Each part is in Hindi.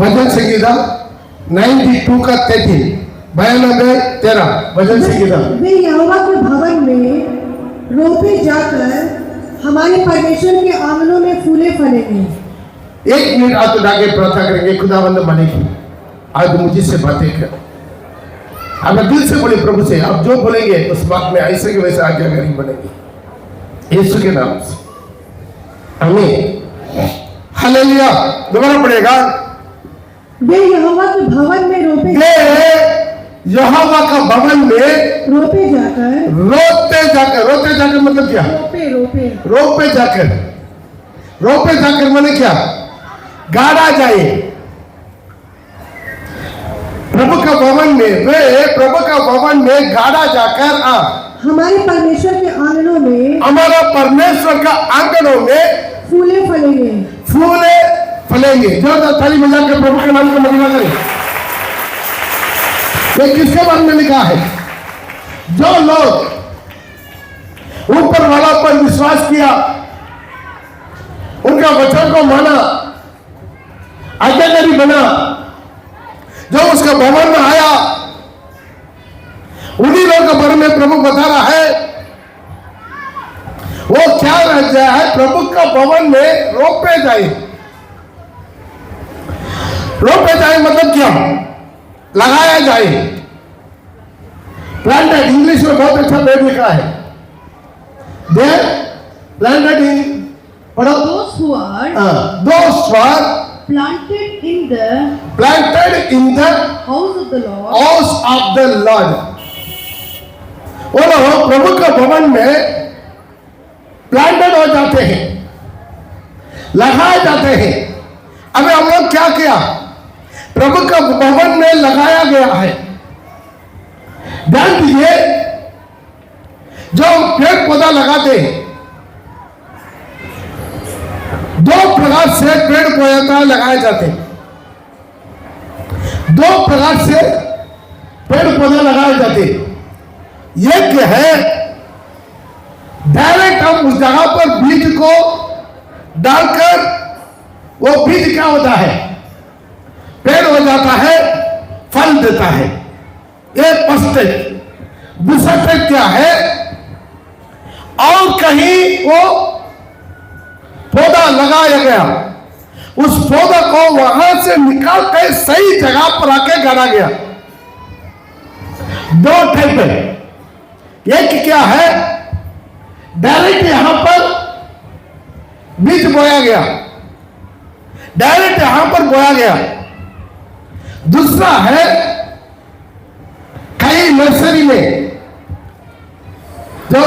भजन संगीता 92 का 13, 92:13 भजन संगीता। वे यहोवा के भवन में रोपे जाकर हमारे परमेश्वर के आंगनों में फूले फलेंगे। 1 मिनट हाथ उठा के प्रार्थना करेंगे। खुदावंद मलिक, आज मुझसे बातें कर। अब दिल से बोले प्रभु से, आप जो बोलेंगे उस बात में ऐसे के वैसे आज्ञाकारी बनेगी, यीशु के नाम से, आमीन। हालेलुया। दोबारा पढ़ेगा। वे यहोवा के भवन में रोपे यहोवा का भवन में रोपे जाकर मतलब क्या? रोपे जाकर माने क्या? गाड़ा जाए। प्रभु का भवन में, वे प्रभु का भवन में गाड़ा जाकर हमारे परमेश्वर के आंगनों में, हमारा परमेश्वर का आंगनों में फूले फलेंगे। जो ताली बजा के प्रभु के नाम को महिमा करें। ये किसके बारे में लिखा है? जो लोग ऊपर वाला पर विश्वास किया, उनका वचन को माना, आज्ञाकारी बना, जो उसका भवन में आया, उन्हीं लोगों के बारे में प्रभु बता रहा है। वो क्या रह गया है? प्रभु का भवन में रोपे जाए मतलब क्या? लगाया जाए। प्लांटेड, इंग्लिश में बहुत अच्छा वर्ड लिखा है। दे प्लांटेड इन, पढ़ो। Those who are planted in the house of the Lord. वो लोग प्रभु का भवन में प्लांटेड हो जाते हैं, लगाए जाते हैं। अबे हम लोग क्या किया? प्रभु का भवन में लगाया गया है। ध्यान दीजिए, जो पेड़ पौधा लगाते हैं, 2 प्रकार से पेड़ पौधा लगाए जाते हैं। 2 प्रकार से पेड़ पौधे लगाए जाते हैं। एक है डायरेक्ट हम उस जगह पर बीज को डालकर वो बीज क्या होता है? पेड़ हो जाता है, फल देता है। एक पर्सटेज। दूसरा टाइप क्या है? और कहीं वो पौधा लगाया गया, उस पौधा को वहां से निकाल कर सही जगह पर आके गाड़ा गया। 2 टाइप है। एक क्या है? डायरेक्ट यहां पर बीज बोया गया, डायरेक्ट यहां पर बोया गया। दूसरा है कई नर्सरी में, जो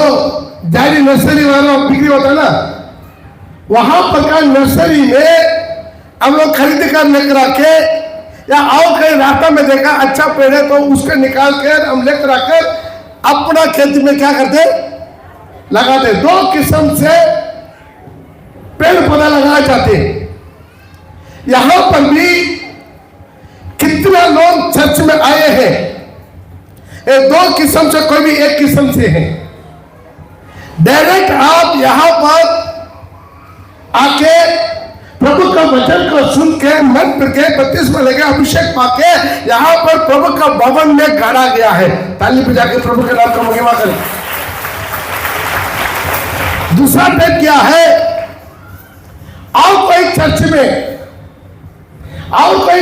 जारी नर्सरी वाला बिक्री होता है ना, वहां पर का नर्सरी में हम लोग खरीद कर लेकर आके, या और कहीं रास्ता में देखा अच्छा पेड़ है तो उसको निकाल कर हम लेकर आकर अपना खेत में क्या करते? लगाते। 2 किस्म से पेड़ पौधा लगाए जाते हैं। यहां पर भी कितना लोग चर्च में आए हैं? 2 किस्म से, कोई भी एक किस्म से है। डायरेक्ट आप यहां पर आके प्रभु का वचन को सुन के, मन के बपतिस्मा लेके, अभिषेक पाके यहां पर प्रभु का भवन में गाड़ा गया है। ताली बजा के प्रभु के नाम का महिमा करें। दूसरा टाइप क्या है? और कोई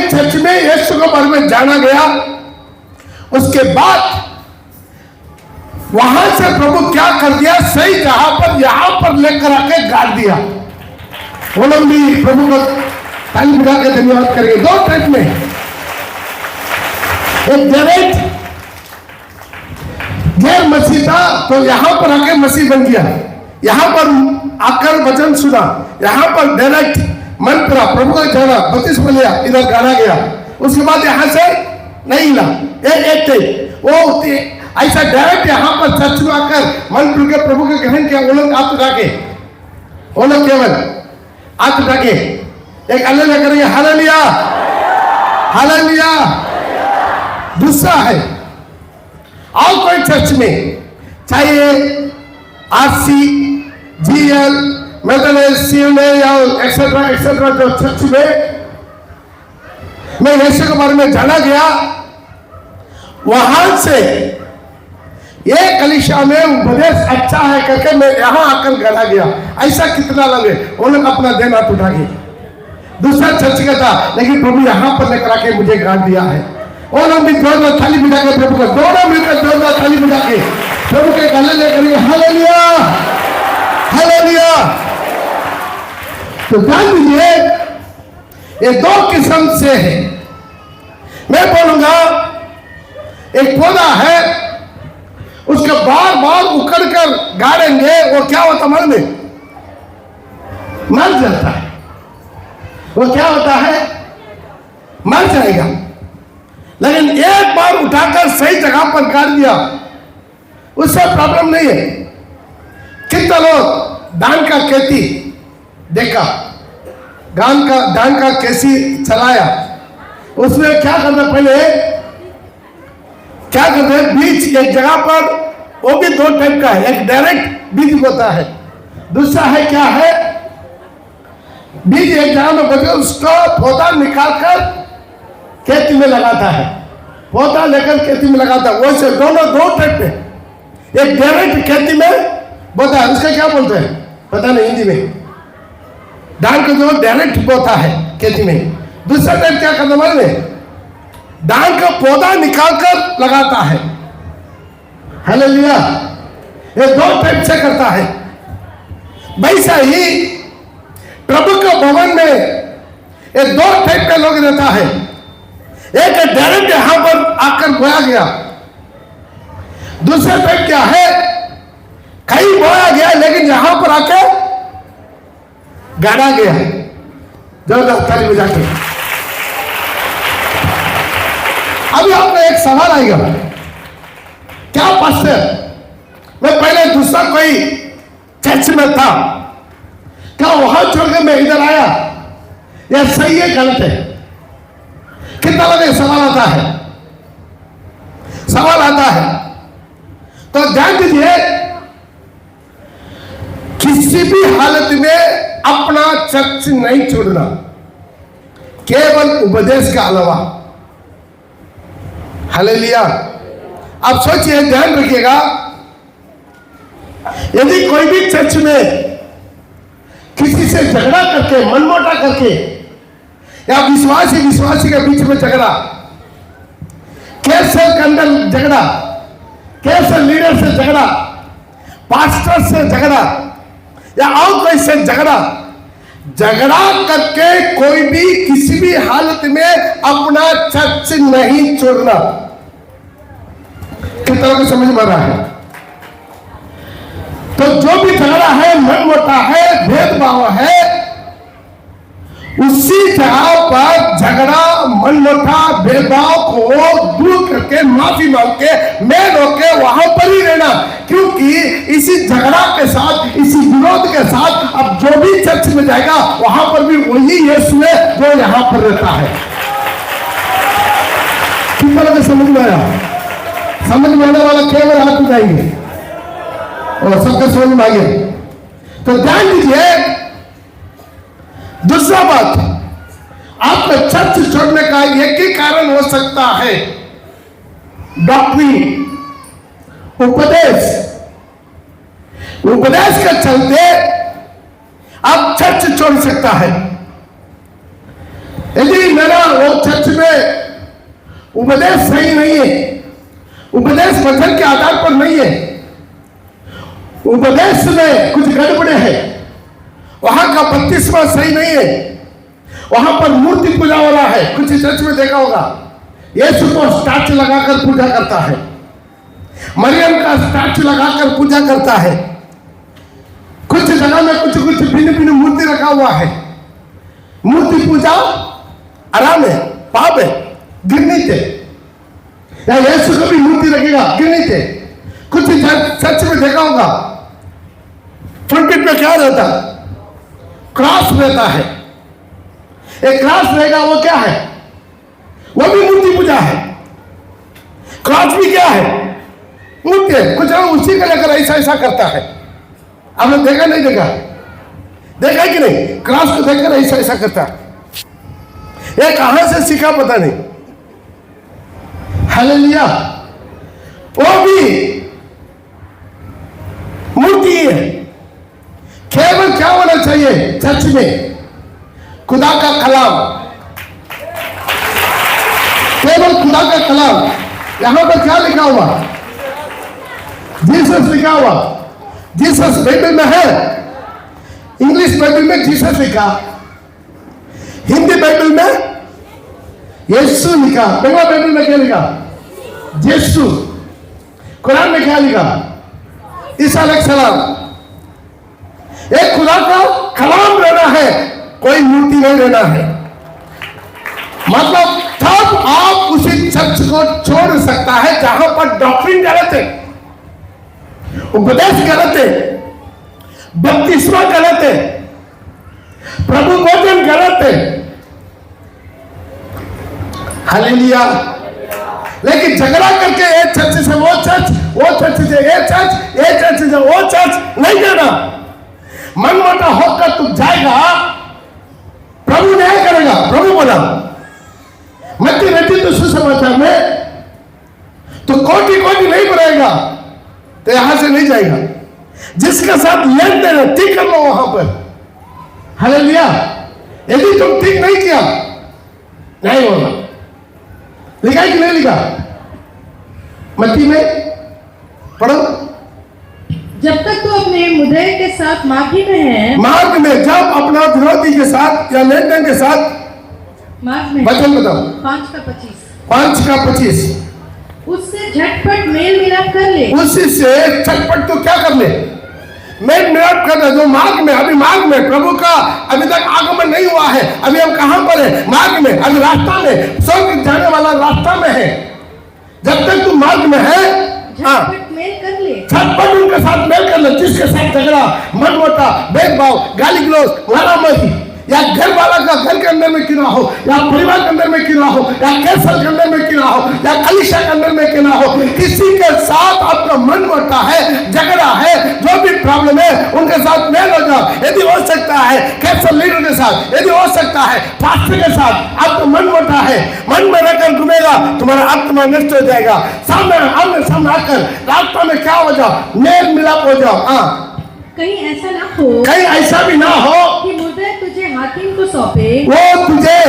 चर्च में यीशु के बारे में जाना गया, उसके बाद वहां से प्रभु क्या कर दिया? सही जगह पर यहां पर लेकर आके गाड़ दिया। वो लोग भी प्रभु को ताली बजा के धन्यवाद करेंगे। 2 टाइप में, एक डायरेक्ट गैर मसीह था तो यहां पर आके मसीह बन गया, यहां पर आकर वचन सुना, यहां पर डायरेक्ट मन करा, प्रभु का जाना, बपतिस्मा लिया, इधर गाना गया, उसके बाद यहां से नहीं ला। एक वो ऐसा डायरेक्ट यहां पर चर्च में आकर मन के प्रभु के ग्रहण किया। वो लोग आप उठाके, वो लोग केवल हाथ उठाके एक हालेलुया करेंगे। Hallelujah, hallelujah. दूसरा है, और कोई चर्च में, चाहे आरसी, जीएल, मेथोडिस्ट, सीएमए या एक्सेट्रा एक्सेट्रा, जो चर्च में मैं यीशु के बारे में जाना गया, वहां से ये कलीसिया में उपदेश अच्छा है करके मैं यहां आकर गढ़ा गया। ऐसा कितना लगे, वो लोग अपना देन हाथ उठा के दूसरा चर्च का था, लेकिन प्रभु यहां पर लेकर आके मुझे गाड़ दिया है। वो लोग भी जोरदार थाली बजा के प्रभु का दोनों मिलकर जोरदार थाली बजा के प्रभु के गले लेकर हालेलुया हालेलुया। तो जान लीजिए ये दो किस्म से है। मैं बोलूंगा एक पौधा है, उसका बार बार उकड़ कर गाड़ेंगे, वो क्या होता मालूम है? मर जाता है। वो क्या होता है? मर जाएगा। लेकिन एक बार उठाकर सही जगह पर गाड़ दिया, उससे प्रॉब्लम नहीं है। कितना लोग धान का खेती देखा, धान का कैसी चलाया, उसमें क्या करना, पहले क्या करते हैं, बीज एक जगह पर, वो भी दो टाइप का है, एक डायरेक्ट बीज होता है, दूसरा है क्या है, बीज एक जगह में बोलते, उसको पौधा निकालकर खेती में लगाता है, पौधा लेकर खेती में लगाता है। वैसे दोनों दो टाइप पे, एक डायरेक्ट खेती में बोता है, उसका क्या बोलते हैं पता नहीं हिंदी में, धान का जो डायरेक्ट बोता है खेती में। दूसरा टाइप क्या करना मालूम है, धान का पौधा निकालकर लगाता है। हालेलुया। ये दो टाइप से करता है। वैसा ही प्रभु के भवन में ये दो टाइप के लोग रहता है। एक डायरेक्ट यहां पर आकर बोया गया, दूसरा टाइप क्या है, कहीं बोया गया लेकिन यहां पर आके गाड़ा गया। जोरदार ताली बजा के। अभी आपका एक सवाल आएगा, क्या पास्टर मैं पहले दूसरा कोई चर्च में था, क्या वहां छोड़कर मैं इधर आया, या सही है गलत है? कितना लगे सवाल आता है, सवाल आता है। तो जान दीजिए, किसी भी हालत में अपना चर्च नहीं छोड़ना, केवल उपदेश का अलावा। हालेलुया। आप सोचिए, ध्यान रखिएगा, यदि कोई भी चर्च में किसी से झगड़ा करके, मनमोटा करके, या विश्वासी के बीच में झगड़ा, कैसे के अंदर झगड़ा, कैसे लीडर से झगड़ा, पास्टर से झगड़ा, या और कोई से झगड़ा करके कोई भी किसी भी हालत में अपना चर्च नहीं छोड़ना। कितना को समझ में आ रहा है? तो जो भी झगड़ा है, मनमुटा है, भेदभाव है, उसी जगह पर झगड़ा, मनमुटा, भेदभाव को दूर करके, माफी मांग के, मेल होकर वहां पर ही रहना। क्योंकि इसी झगड़ा के साथ, इसी विरोध के साथ अब जो भी चर्च में जाएगा, वहां पर भी वही यीशु है जो यहां पर रहता है। कितना लोग समझ में आया? समझ में आने वाला केवल हाथ उठाएंगे और सबके समझ में आ गया। तो ध्यान दीजिए, दूसरा बात, आपका चर्च छोड़ने का एक ही कारण हो सकता है, डॉक्ट्रिन, उपदेश के चलते आप चर्च छोड़ सकता है। यदि मेरा वो चर्च में उपदेश सही नहीं है, उपदेश वचन के आधार पर नहीं है, उपदेश में कुछ गड़बड़े है, वहां का बत्तीसवां सही नहीं है, वहां पर मूर्ति पूजा वाला है। कुछ चर्च में देखा होगा, यीशु को स्टैचू लगाकर पूजा करता है, मरियम का स्टैचू लगाकर पूजा करता है, कुछ जगह में कुछ भिन्न भिन्न मूर्ति रखा हुआ है। मूर्ति पूजा आराम है, पाप है, गिरनी थे, या यीशु को भी मूर्ति रखेगा, गिरनी थे। कुछ चर्च में देखा होगा, फ्रंट में क्या रहता, क्रॉस रहता है। एक क्रॉस रहेगा, वो क्या है, वो भी मूर्ति पूजा है। क्रॉस भी क्या है, मूर्ति है। कुछ लोग उसी को लेकर ऐसा ऐसा करता है। आपने देखा नहीं देखा? देखा कि नहीं? क्रॉस को देखकर ऐसा ऐसा करता है। ये कहां से सीखा पता नहीं। हालेलुया। वो भी मूर्ति है। केवल क्या होना चाहिए चर्च में? खुदा का कलाम, केवल खुदा का कलाम। यहां पर क्या लिखा हुआ? जीसस लिखा हुआ। जीसस बाइबल में है, इंग्लिश बाइबल में जीसस लिखा, हिंदी बाइबल में यीशु लिखा, बंगला बाइबल में क्या लिखा? यीशु। कुरान में क्या लिखा? ईसा अलैहिस्सलाम। एक खुदा का कलाम रहना है, कोई मूर्ति नहीं रहना है। मतलब तब आप उसी चर्च को छोड़ सकता है जहां पर डॉक्ट्रिन गलत है, उपदेश गलत है, बपतिस्मा गलत है, प्रभु भोजन गलत है। हालेलुया। लेकिन झगड़ा करके एक चर्च से वो चर्च, वो चर्च से ये चर्च, ये चर्च से वो चर्च नहीं जाना। मनमुटा होकर तू जाएगा, प्रभु न्याय करेगा। प्रभु बोला मत्ती रहती तो सुसमाचार में तो कोटि कोटि नहीं बनाएगा, तो यहां से नहीं जाएगा। जिसके साथ लेन देन ठीक कर लो वहां पर। हालेलुया। यदि तुम ठीक नहीं किया, नहीं होगा। लिखा है कि नहीं लिखा? मत्ती में पढ़ो। जब तक तू अपने मुद्दे के साथ मार्ग में है, मार्ग में जब अपना विरोधी के साथ या लेन देन के साथ, मार्ग में वचन बताओ। 5:25 उससे झटपट मेल मिलाप कर ले। उसी से झटपट तो क्या कर ले? मेल मिलाप कर ले। जो मार्ग में, अभी मार्ग में प्रभु का अभी तक आगमन नहीं हुआ है। अभी हम कहां पर है? मार्ग में, अभी रास्ता में, स्वर्ग जाने वाला रास्ता में है। जब तक तू मार्ग में है, झटपट मेल कर ले। झटपट उनके साथ मेल कर ले। जिसके साथ झगड़ा, मनमुटा, भेदभाव, गाली गलौज, मारामारी, या घर वाला का घर के अंदर में क्यों ना हो, या परिवार के अंदर में क्यों ना हो, या कैंसर के अंदर में क्यों ना हो, या कलीसिया के अंदर में क्यों ना हो, किसी के साथ आपका मन मोटा है, झगड़ा है, जो भी प्रॉब्लम है, उनके साथ मेल हो जाओ। यदि हो सकता है कैंसर लीडर के साथ, यदि हो सकता है पास्टर के साथ आपका मन मोटा है, मन में रहकर घूमेगा, तुम्हारा आत्मा नष्ट हो जाएगा। सामने आमने सामने आकर रास्ता में क्या हो जाओ? मेल मिलाप हो जाओ। हाँ, कहीं ऐसा ना हो, कहीं ऐसा भी ना हो कि मुद्दे तुझे हाकिम को सौंपे, वो तुझे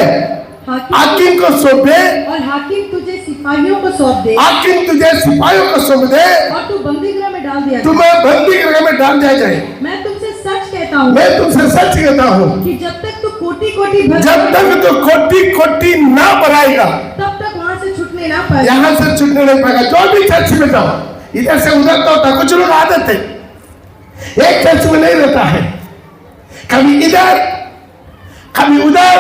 हाकिम को सौंपे, और हाकिम तुझे सिपाहियों को सौंप दे, हाकिम तुझे सिपाहियों को सौंप दे, और तू बंदीगृह में डाल दिया जाए। तुम्हें बंदीगृह में डाल दिया जाए। मैं तुमसे सच कहता हूँ, मैं तुमसे सच कहता हूँ कि जब तक तू कोटि-कोटि भर, जब तक तो कोटि कोटि ना बढ़ाएगा, तब तक वहां से छूटने ना पाएगा। यहाँ से छूटने नहीं पाएगा। जो भी चर्च में जाओ, इधर से उधर तो होता। कुछ लोग आदत है, एक चर्च में नहीं रहता है, कभी इधर, कभी उधर,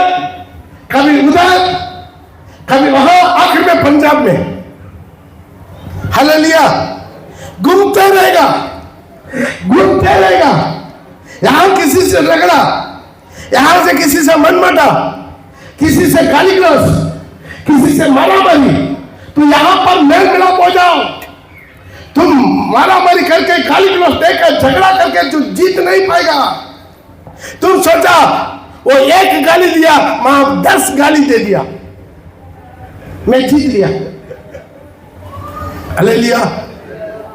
कभी उधर, कभी वहां, आखिर में पंजाब में। हालेलुया। घूमते रहेगा, घूमते रहेगा। यहां किसी से झगड़ा, यहां से किसी से मनमुटा, किसी से गाली गलौज, किसी से मारामारी। तो यहां पर मेल मिलाप हो जाओ। तुम मारामारी करके, गाली गलौज देकर, झगड़ा करके जो जीत नहीं पाएगा। तुम सोचा वो एक गाली दिया, वहां 10 गाली दे दिया, मैं जीत लिया। हालेलुया।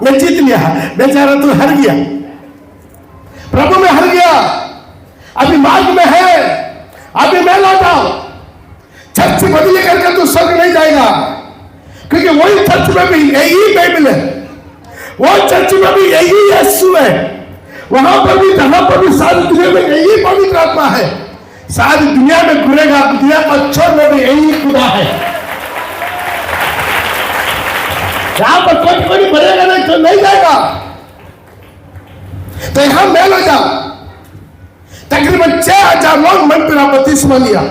मैं जीत लिया, बेचारा तू हार गया। प्रभु में हार गया। अभी मार्ग में है, अभी मैं लौटा। चर्च बदली करके तू स्वर्ग नहीं जाएगा, क्योंकि वही चर्च में भी यही बाइबल है, वो चर्च में भी यही यीशु है, वहां पर भी, जहां पर भी सारी दुनिया में यही पवित्र आत्मा है। सारी दुनिया में घूमेगा, दुनिया का छोर में भी यही खुदा है। यहां पर कोई बढ़ेगा नहीं तो नहीं जाएगा। तो यहां मेल हो जाओ। तकरीबन 6000 लोग मन पर बपतिस्मा लिया।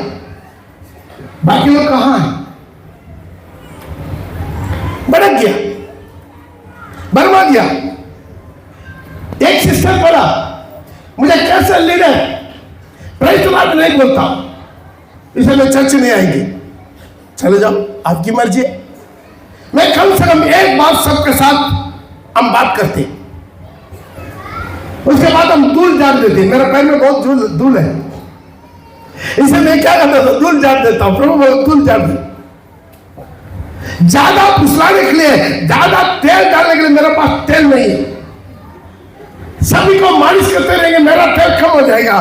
बाकी लोग कहां हैं? भड़क गया, बर्मा गया। एक सिस्टर बोला, मुझे cancer leader praise the Lord नहीं बोलता, इसलिए मैं चर्च नहीं आएंगे। चले जाओ, आपकी मर्जी है। मैं कम से कम एक बात सबके साथ हम बात करते, उसके बाद हम धूल डाल देते। मेरे पैर में बहुत धूल है। इसे मैं क्या करता था, धूल झाड़ देता हूं। प्रभु बोले धूल झाड़ दे। ज्यादा फुसलाने के लिए, ज्यादा तेल डालने के लिए मेरे पास तेल नहीं है। सभी को मालिश करते रहेंगे, मेरा तेल कम हो जाएगा,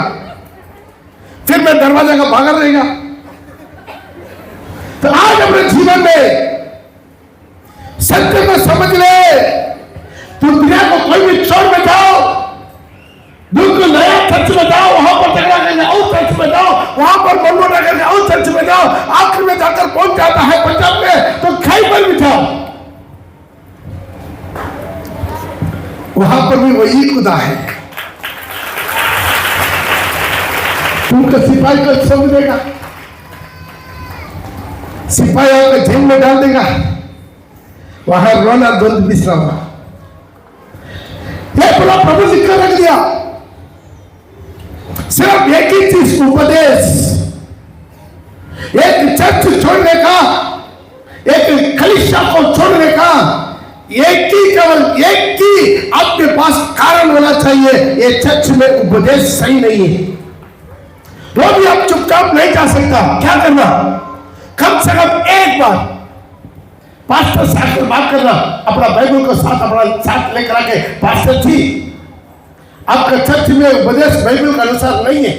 फिर मैं दरवाजा का भागा रहेगा। तो आज अपने जीवन में सत्य को समझ ले। तुम दुनिया को कोई भी छोड़ में जाओ, बिल्कुल नया चर्च में जाओ, वहां पर झगड़ा करके और चर्च में जाओ, वहां पर मनमोटा करके और चर्च में जाओ, आखिर में जाकर पहुंच जाता है पंजाब में तो खाई पर बिठाओ, वहां पर भी वही खुदा है। तुमको सिपाही को समझ देगा, सिपाही आपको जेल में डाल देगा, वहां रोना द्वंद बिसरा होगा। यह पूरा प्रभु लिख कर रख दिया। सिर्फ एक ही चीज, उपदेश। एक चर्च छोड़ने का, एक कलीसिया को छोड़ने का एक ही, केवल एक ही आपके पास कारण होना चाहिए। ये चर्च में उपदेश सही नहीं है, वो भी आप चुपचाप नहीं जा सकता। क्या करना, कम से कम एक बार पास्टर साहब से बात करना, अपना बाइबल को साथ, अपना साथ लेकर आके, पास्टर जी आपका चर्च में उपदेश बाइबल के अनुसार नहीं है।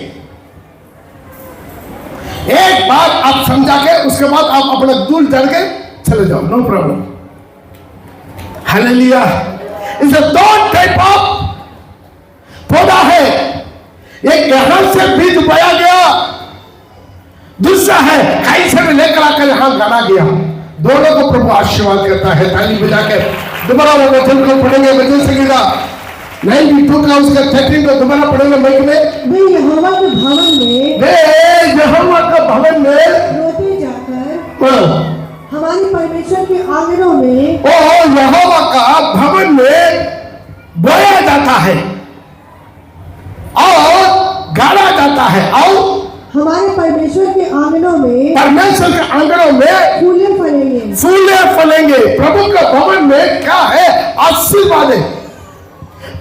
एक बार आप समझा के उसके बाद आप अपना दूर चढ़ के चले जाओ, नो प्रॉब्लम। हालेलुया। इसे दो टाइप ऑफ पौधा है, एक यहां से बीज बोया गया, दूसरा है कहीं से भी लेकर आकर यहां गाना गया। दोनों को प्रभु आशीर्वाद करता है। ताली बजा के दोबारा वो वचन को पढ़ेंगे, वचन संगीता 92 का उसका 13 को दोबारा पढ़ेंगे। माइक में वे यहोवा के भवन में, वे यहोवा के भवन में रोते जाकर हमारे परमेश्वर के आंगनों में, ओ यहोवा का भवन में बोया जाता है और गाड़ा जाता है, और हमारे परमेश्वर के आंगनों में, परमेश्वर के आंगनों में फूले फलेंगे, फूले फलेंगे। प्रभु के भवन में क्या है, आशीर्वाद है।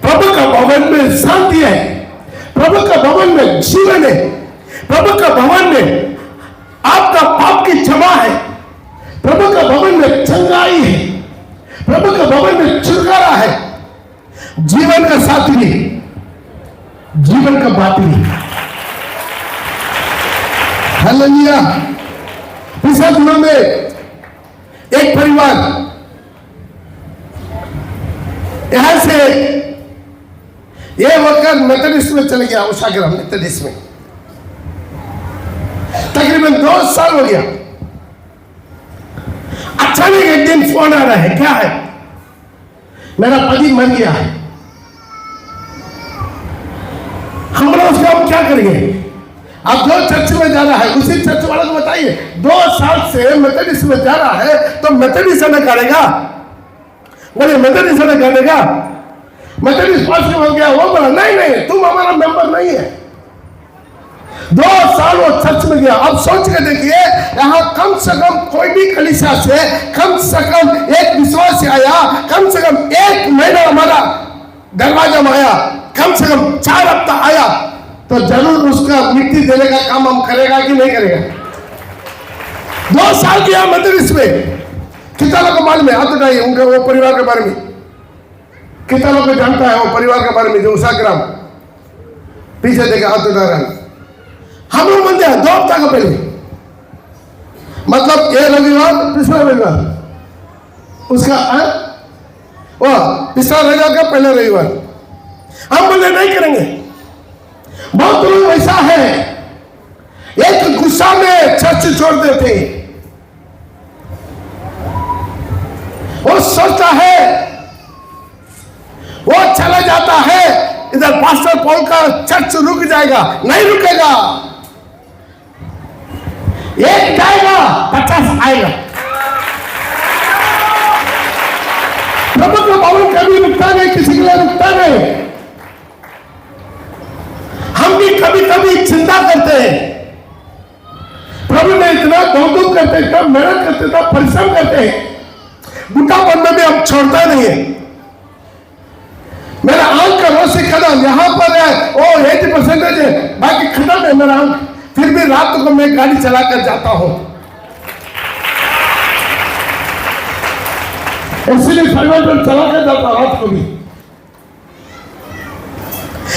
प्रभु के भवन में शांति है, प्रभु के भवन में जीवन है, प्रभु के भवन में आपका पाप की क्षमा है, प्रभु के भवन में चंगाई है, प्रभु के भवन में छुटकारा है, जीवन का साथी नहीं, जीवन का बाती नहीं। हालेलुया। पिछले दिनों में एक परिवार यहां से ये होकर मेथोडिस्ट में चले गया, उषाग्राम मेथोडिस्ट में। तकरीबन 2 साल हो गया। अचानक एक दिन फोन आ रहा है, क्या है, मेरा पति मर गया है। हम बोला उसका हम क्या करेंगे, आप जो चर्च में जा रहा है उसी चर्च वाले को बताइए। 2 साल से मेथोडिस्ट में जा रहा है तो मेथोडिस्ट ने करेगा, बोले मेथोडिस्ट ने करेगा, मेथोडिस्ट पास हो गया। वो बोला नहीं नहीं, तुम हमारा मेंबर नहीं है। 2 साल वो चर्च में गया। अब सोच के देखिए, यहाँ कम से कम कोई भी कलीसिया से कम से कम एक विश्वासी आया, कम से कम 1 महीना हमारा दरवाजा में आया, कम से कम 4 हफ्ता आया, तो जरूर उसका मिट्टी देने का काम हम करेगा कि नहीं करेगा। 2 साल किया मेथोडिस्ट में। कितना लोग को मालूम है, हाथ उठाइए उनके वो परिवार के बारे में। कितना लोग को जानता है वो परिवार के बारे में, जो उषाग्राम पीछे देखा हाथ उठा रहा है। हम लोग बनते हैं 2 हफ्ता का पहले, मतलब ये रविवार पिछला रविवार उसका वो पिछला रविवार का पहले रविवार हम बोले नहीं करेंगे। बहुत लोग ऐसा है, एक गुस्सा में चर्च छोड़ देते हैं। वो सोचता है, वो चला जाता है, इधर पास्टर पॉल का चर्च रुक जाएगा, नहीं रुकेगा। एक जाएगा 50 आएगा। प्रभु का भवन कभी रुकता नहीं, किसी के लिए रुकता नहीं। हम भी कभी कभी चिंता करते हैं, प्रभु ने इतना दौड़ करते, इतना मेहनत करते, इतना परिश्रम करते हैं, बुढ़ापन में भी हम छोड़ता नहीं है। मेरा आंख का रोशनी खत्म, यहां पर है वो 80% है, बाकी खत्म है मेरा आंख। फिर भी रात को मैं गाड़ी चलाकर जाता हूं। इसलिए फाइबर चलाकर जाता रात को भी।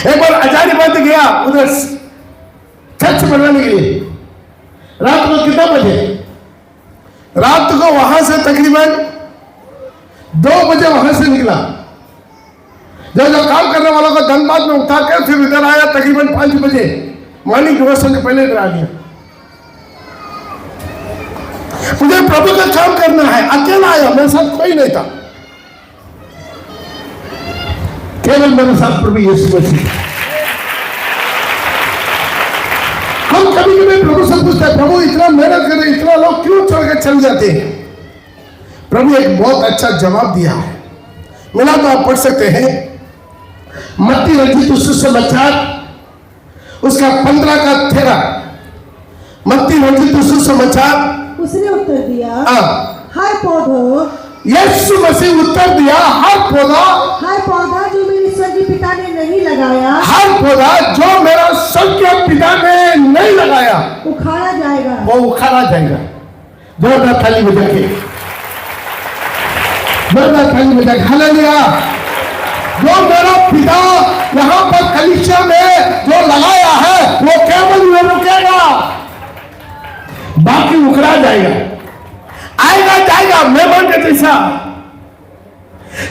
एक बार हजारीबाग गया उधर चर्च बनाने के लिए। रात को कितना बजे? रात को वहां से तकरीबन 2 बजे वहां से निकला। जो काम करने वालों को धनबाद में उठाकर फिर इधर आया तकरीबन 5 बजे, मॉर्निंग डिवोशन के पहले इधर आ गया। मुझे प्रभु का काम करना है, अकेला आया, मेरे साथ कोई नहीं था, केवल मेरे साथ प्रभु यीशु मसीह। हम कभी कभी प्रभु से पूछते हैं, प्रभु इतना मेहनत कर रहे, इतना लोग क्यों छोड़ के चल जाते हैं? प्रभु एक बहुत अच्छा जवाब दिया है, मिला तो आप पढ़ सकते हैं। मत्ती रचित सुसमाचार उसका 15 का 13। मत्ती रचित सुसमाचार। उसने उत्तर दिया, हाँ, हर पौधो, यीशु मसीह उत्तर दिया, हर पौधा जो मेरे स्वर्गीय पिता ने नहीं लगाया, हर पौधा जो मेरा स्वर्गीय पिता ने नहीं लगाया, उखाड़ा जाएगा, वो उखाड़ा जाएगा। जोरदार ताली बजा के, जोरदार ताली बजा के हालेलुया। जो मेरा पिता यहाँ पर कलीसिया में जो लगाया है वो केवल में रुकेगा, बाकी उखड़ा जाएगा, आएगा जाएगा मेहमान के जैसा।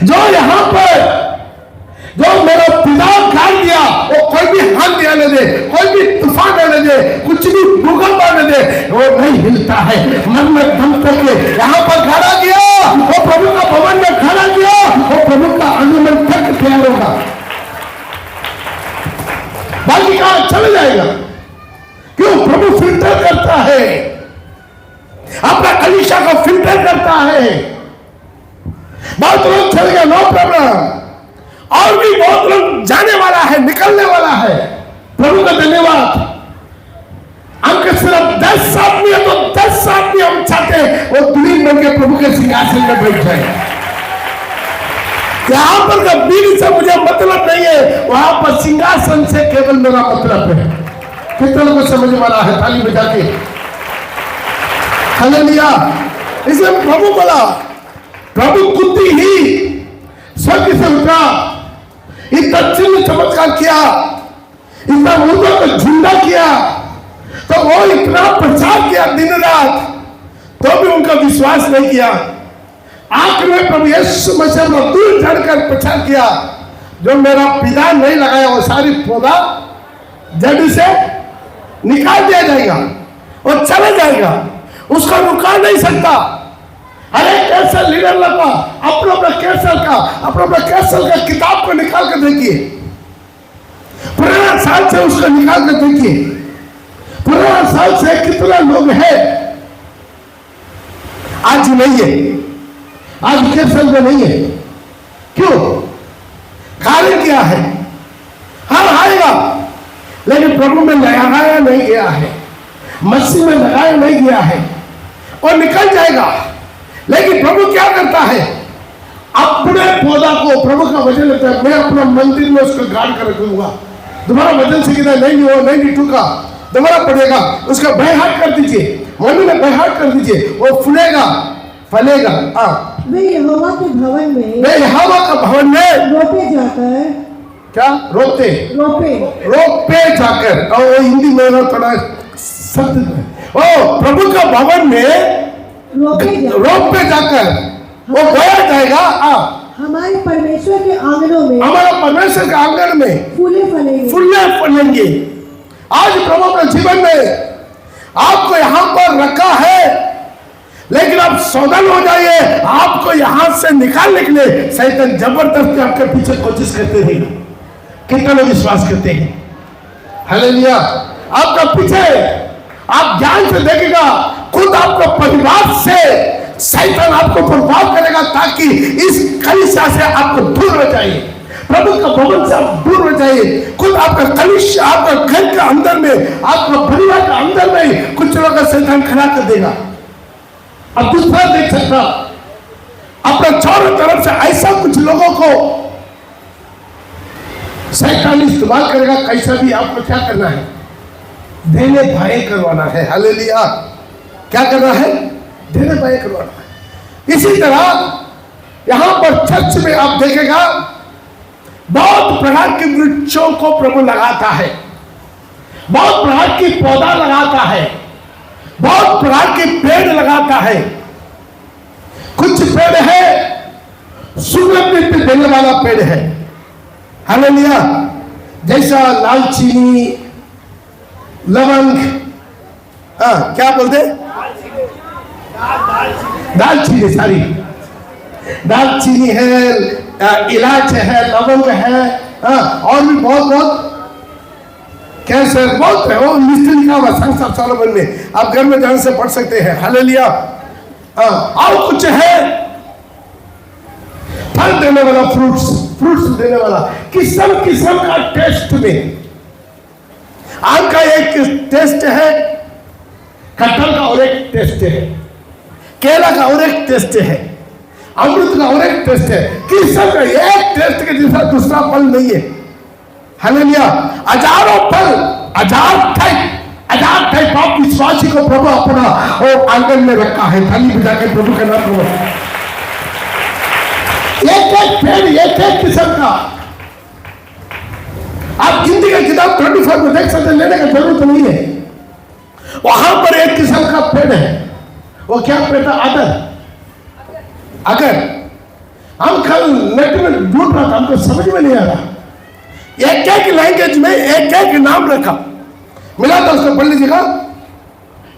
जो यहाँ पर जो मेरा पिता काट दिया, वो कोई भी हाथ दिया न दे, कोई भी तूफान आने दे, कुछ भी भूकंप आने दे, वो नहीं हिलता है। मन में दम करके यहाँ पर खड़ा किया, वो प्रभु का भवन में खड़ा किया, वो प्रभु का अनुमन तक तैयार होगा, बाकी कहाँ चले जाएगा। क्यों? प्रभु फिल्टर करता है, अपना कलीसिया को फिल्टर करता है। बहुत लोग चल गए, नो प्रॉब्लम, और भी बहुत लोग जाने वाला है, निकलने वाला है। प्रभु का धन्यवाद। हम सिर्फ 10 आदमी है तो 10 आदमी हम चाहते हैं वो दुल्हन बन के प्रभु के सिंहासन में बैठ जाए। यहाँ पर का बीवी से मुझे मतलब नहीं है, वहां पर सिंहासन से केवल मेरा मतलब है। कितने लोगों को समझ वाला है? ताली बजा के हालेलुया। इसलिए प्रभु बोला, प्रभु खुद ही स्वर्ग से उतरा, इतना चिन्ह चमत्कार किया, इतना मुर्दों को जिंदा किया, तो वो इतना प्रचार किया दिन रात, तो भी उनका विश्वास नहीं किया। आखिर में प्रभु यीशु मसीह ने दूर चढ़कर प्रचार किया, जो मेरा पिता नहीं लगाया वो सारी पौधा जड़ से निकाल दिया जाएगा और चला जाएगा, उसको रुका नहीं सकता। अरे कैंसर लीडर लगा अपना कैंसर का किताब को निकाल कर देखिए, पुराना साल से उसको निकाल कर देखिए, पुराना साल से कितना लोग हैं आज नहीं है, आज कैंसर में नहीं है। क्यों? कारण क्या है? हाँ आएगा, लेकिन प्रभु में लगाया नहीं गया है, मसीह में लगाया नहीं गया है, और निकल जाएगा। लेकिन प्रभु क्या करता है? अपने पौधा को, प्रभु का वचन लेता है, मैं अपना मंदिर में उसको गाड़ कर रखूंगा। तुम्हारा वचन से कितना नहीं टूका, दोबारा पड़ेगा, उसका बहिहाट कर दीजिए, मंदिर में बहिहाट कर दीजिए, वो फूलेगा फलेगा। वे यहोवा के भवन में, वे यहोवा का भवन में रोपे जाकर, क्या रोपे जाकर, और हिंदी में थोड़ा शब्द, ओ प्रभु का भवन में रोपे जाकर वो बोया जाएगा। हमारे परमेश्वर के आंगनों में, हमारा परमेश्वर के आंगन में फूले फलेंगे। आज प्रभु के जीवन में आपको यहाँ पर रखा है, लेकिन आप सावधान हो जाइए, आपको यहाँ से निकालने के लिए शैतान जबरदस्ती आपके पीछे कोशिश करते हैं। कितना लोग विश्वास करते हैं? हालेलुया। आपका पीछे आप ध्यान से देखेगा, खुद आपको परिवार से शैतान आपको बर्बाद करेगा, ताकि इस कलीसिया से आपको दूर हो जाइए, प्रभु का भवन से आप दूर हो जाइए। खुद आपका कलीसिया, आपका घर के अंदर में, आपका परिवार के अंदर में कुछ लोगों का शैतान खड़ा कर देगा। अब दूसरा देख सकता, अपने चारों तरफ से ऐसा कुछ लोगों को शैतान इस्तेमाल करेगा। कैसा भी आपको क्या करना है? देने भाई करवाना है। हालेलुया। क्या करना है? देने भाई करवाना है। इसी तरह यहां पर चर्च में आप देखेगा बहुत प्रकार के वृक्षों को प्रभु लगाता है, बहुत प्रकार की पौधा लगाता है, बहुत प्रकार के पेड़ लगाता है। कुछ पेड़ है सुगंध मिट्टी देने वाला पेड़ है। हालेलुया। जैसा लालचीनी, लवंग, क्या बोलते, दालचीनी, सारी दालचीनी है, इलायची है, लवंग है, और भी बहुत बहुत कैंसर बहुत है। वो लिस्ट लिखा हुआ संग ऑफ सोलोमन में, आप घर में जाने से पढ़ सकते हैं। हालेलुया। और कुछ है फल देने वाला, फ्रूट्स देने वाला, किस्म किस्म का टेस्ट में। आम का एक टेस्ट है, कटहल का और एक टेस्ट है, केला का और एक टेस्ट है, अमृत का और एक टेस्ट है। किस्म का एक टेस्ट के जैसा दूसरा फल नहीं है। हालेलुया। हजारों फल, हजार टाइप ऑफ विश्वासी को प्रभु अपना और आंगन में रखा है। थाली बजा के प्रभु का नाम लो। एक पेड़, एक किस्म का। आप हिंदी का किताब 24 में देख सकते हैं, लेने का जरूरत नहीं है। वहां पर एक किस्म का पेड़ है। वो क्या पेड़ था? अगर हम कल नेट में ढूंढ रहा था, हमको समझ में नहीं आ रहा। एक एक लैंग्वेज में एक एक नाम रखा, मिला था, उसको पढ़ लीजिएगा।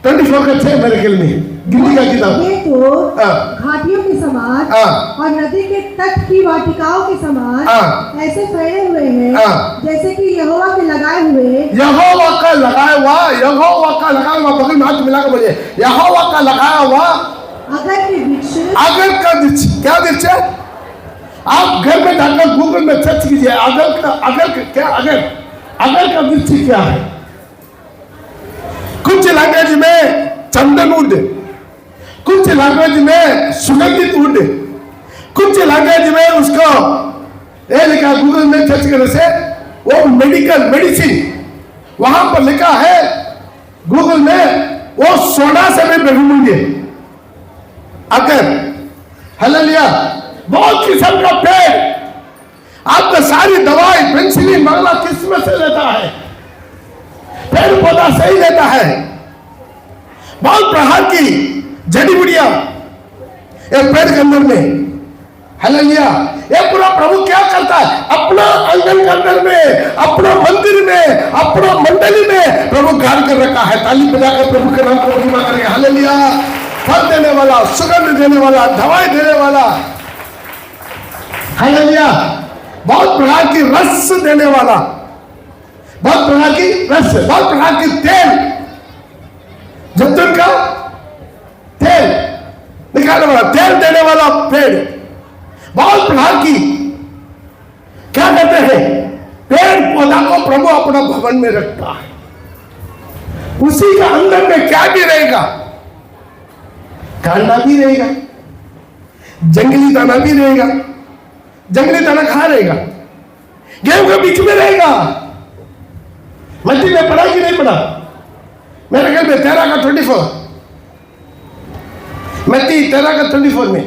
24 का 6 मेरे ख्याल में गिनती का किताब। ये तो घाटियों के समान और नदी के तट की वाटिकाओं के समान ऐसे फैले हुए हैं जैसे कि यहोवा के लगाए हुए, यहोवा का लगाया हुआ, बगल में हाथ मिला कर बोलिए, यहोवा का लगाया हुआ अगर के वृक्ष। अगर का वृक्ष। क्या वृक्ष है? आप घर में जाकर गूगल में सर्च कीजिए, अगर का वृक्ष क्या है। कुछ लैंग्वेज में चंदनवुड, कुछ लैंग्वेज में सुगंधित वुड, कुछ लैंग्वेज में उसको ये लिखा गूगल में सर्च करने से वो मेडिसिन वहां पर लिखा है गूगल में, वो सोना से भी बेहूंगे। अगर हालेलुया। बहुत किस्म का पेड़, आपका सारी दवाई पेंसिलिन मंगला किस्म से लेता है, पेड़ पौधा सही लेता है। बहुत प्रकार की जड़ी बूटियां एक पेड़ के अंदर में। हालेलुया। ये पूरा प्रभु क्या करता है? अपना आंगन के अंदर में, अपना मंदिर में, अपना मंडली में प्रभु गाड़ कर रखा है। ताली बजाकर प्रभु के नाम को महिमा करेंगे। हालेलुया। फल देने वाला, सुगंध देने वाला, दवाई देने वाला। हालेलुया। बहुत प्रकार की रस देने वाला, बहुत प्रकार की रस, बहुत प्रकार की तेल, जैतून का तेल निकालने वाला, तेल देने वाला पेड़। बहुत प्रकार की क्या कहते हैं, पेड़ पौधा को प्रभु अपना भवन में रखता है। उसी का अंदर में क्या भी रहेगा? कांडा भी रहेगा, जंगली दाना भी रहेगा। जंगली दाना कहां रहेगा? गेहूं के बीच में रहेगा। मट्टी में पड़ा कि नहीं पड़ा? मेरे ख्याल में 13 का 24, मत्ती 13 का 24 में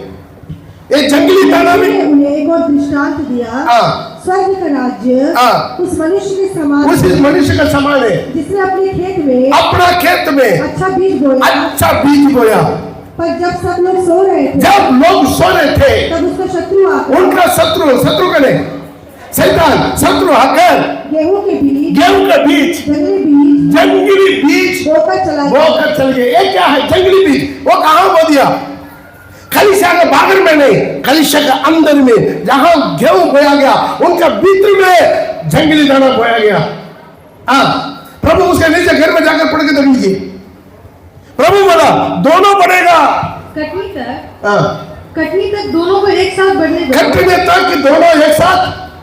ये जंगली दाना भी। उन्हें एक और दृष्टांत दिया, स्वर्ग का राज्य उस मनुष्य के समान, उस मनुष्य का समान है जिसने अपने खेत में अच्छा बीज बोया। पर जब सब लोग सो रहे थे, तब उसका शत्रु आकर, उनका शत्रु करे शैतान, शत्रु आकर गेहूं के बीज जंगली बीज बोकर चल गए। ये क्या है? जंगली बीज। वो कहां बो दिया? कलीसिया के बाहर में नहीं, कलीसिया के अंदर में, जहां गेहूं बोया गया उनका भीतर में जंगली दाना बोया गया। प्रभु उसके नीचे घर में जाकर पढ़ के देख लीजिए। प्रभु बोला दोनों बढ़ेगा। कटनी तक दोनों को एक साथ बढ़ने दो। कटनी तक दोनों एक साथ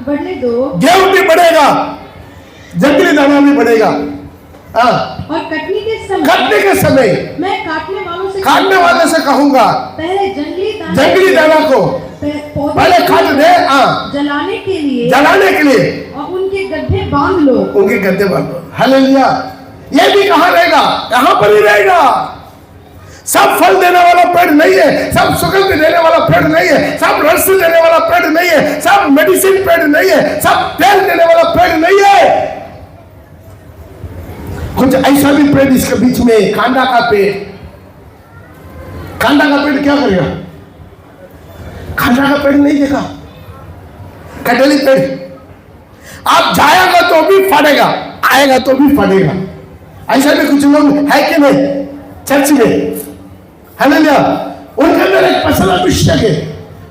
बढ़ने दो। गेहूं भी बढ़ेगा, जंगली दाना भी बढ़ेगा। और कटनी के समय मैं काटने वाले से कहूंगा, पहले जंगली दाना को पहले काट दे, जलाने के लिए और उनके गड्ढे बांध लो। हालेलुया। ये भी कहां रहेगा? यहां पर ही रहेगा। सब फल देने वाला पेड़ नहीं है, सब सुगंध देने वाला पेड़ नहीं है, सब रस देने वाला पेड़ नहीं है, सब मेडिसिन पेड़ नहीं है, सब तेल देने वाला पेड़ नहीं है। कुछ ऐसा भी पेड़ इसके बीच में, कांदा का पेड़। कांदा का पेड़ क्या करेगा? कांदा का पेड़ नहीं देखा, कटहली पेड़। आप जाएगा तो भी फटेगा, आएगा तो भी फटेगा। ऐसा भी कुछ लोग है कि नहीं चर्च में? हालेलुया। उनके अंदर एक पसंद अभिषेक है,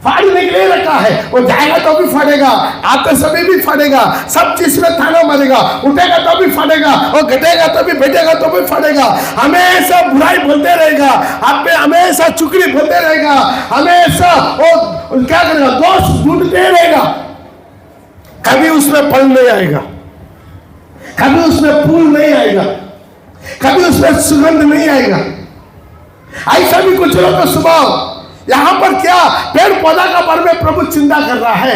फाड़ने के लिए रखा है। वो जाएगा तो भी फटेगा, आते समय भी फटेगा, सब चीज में थाना मारेगा, उठेगा तो भी फटेगा, और घटेगा तो भी, बैठेगा तो भी फटेगा। हमेशा बुराई बोलते रहेगा, आप पे हमेशा चुगली बोलते रहेगा, हमेशा वो क्या करेगा? दोष ढूंढते रहेगा। कभी उसमें फल नहीं आएगा, कभी उसमें फूल नहीं आएगा, कभी उसमें सुगंध नहीं आएगा। ऐसा भी कुछ लोगों का स्वभाव। यहां पर क्या पेड़ पौधा का बारे में प्रभु चिंता कर रहा है?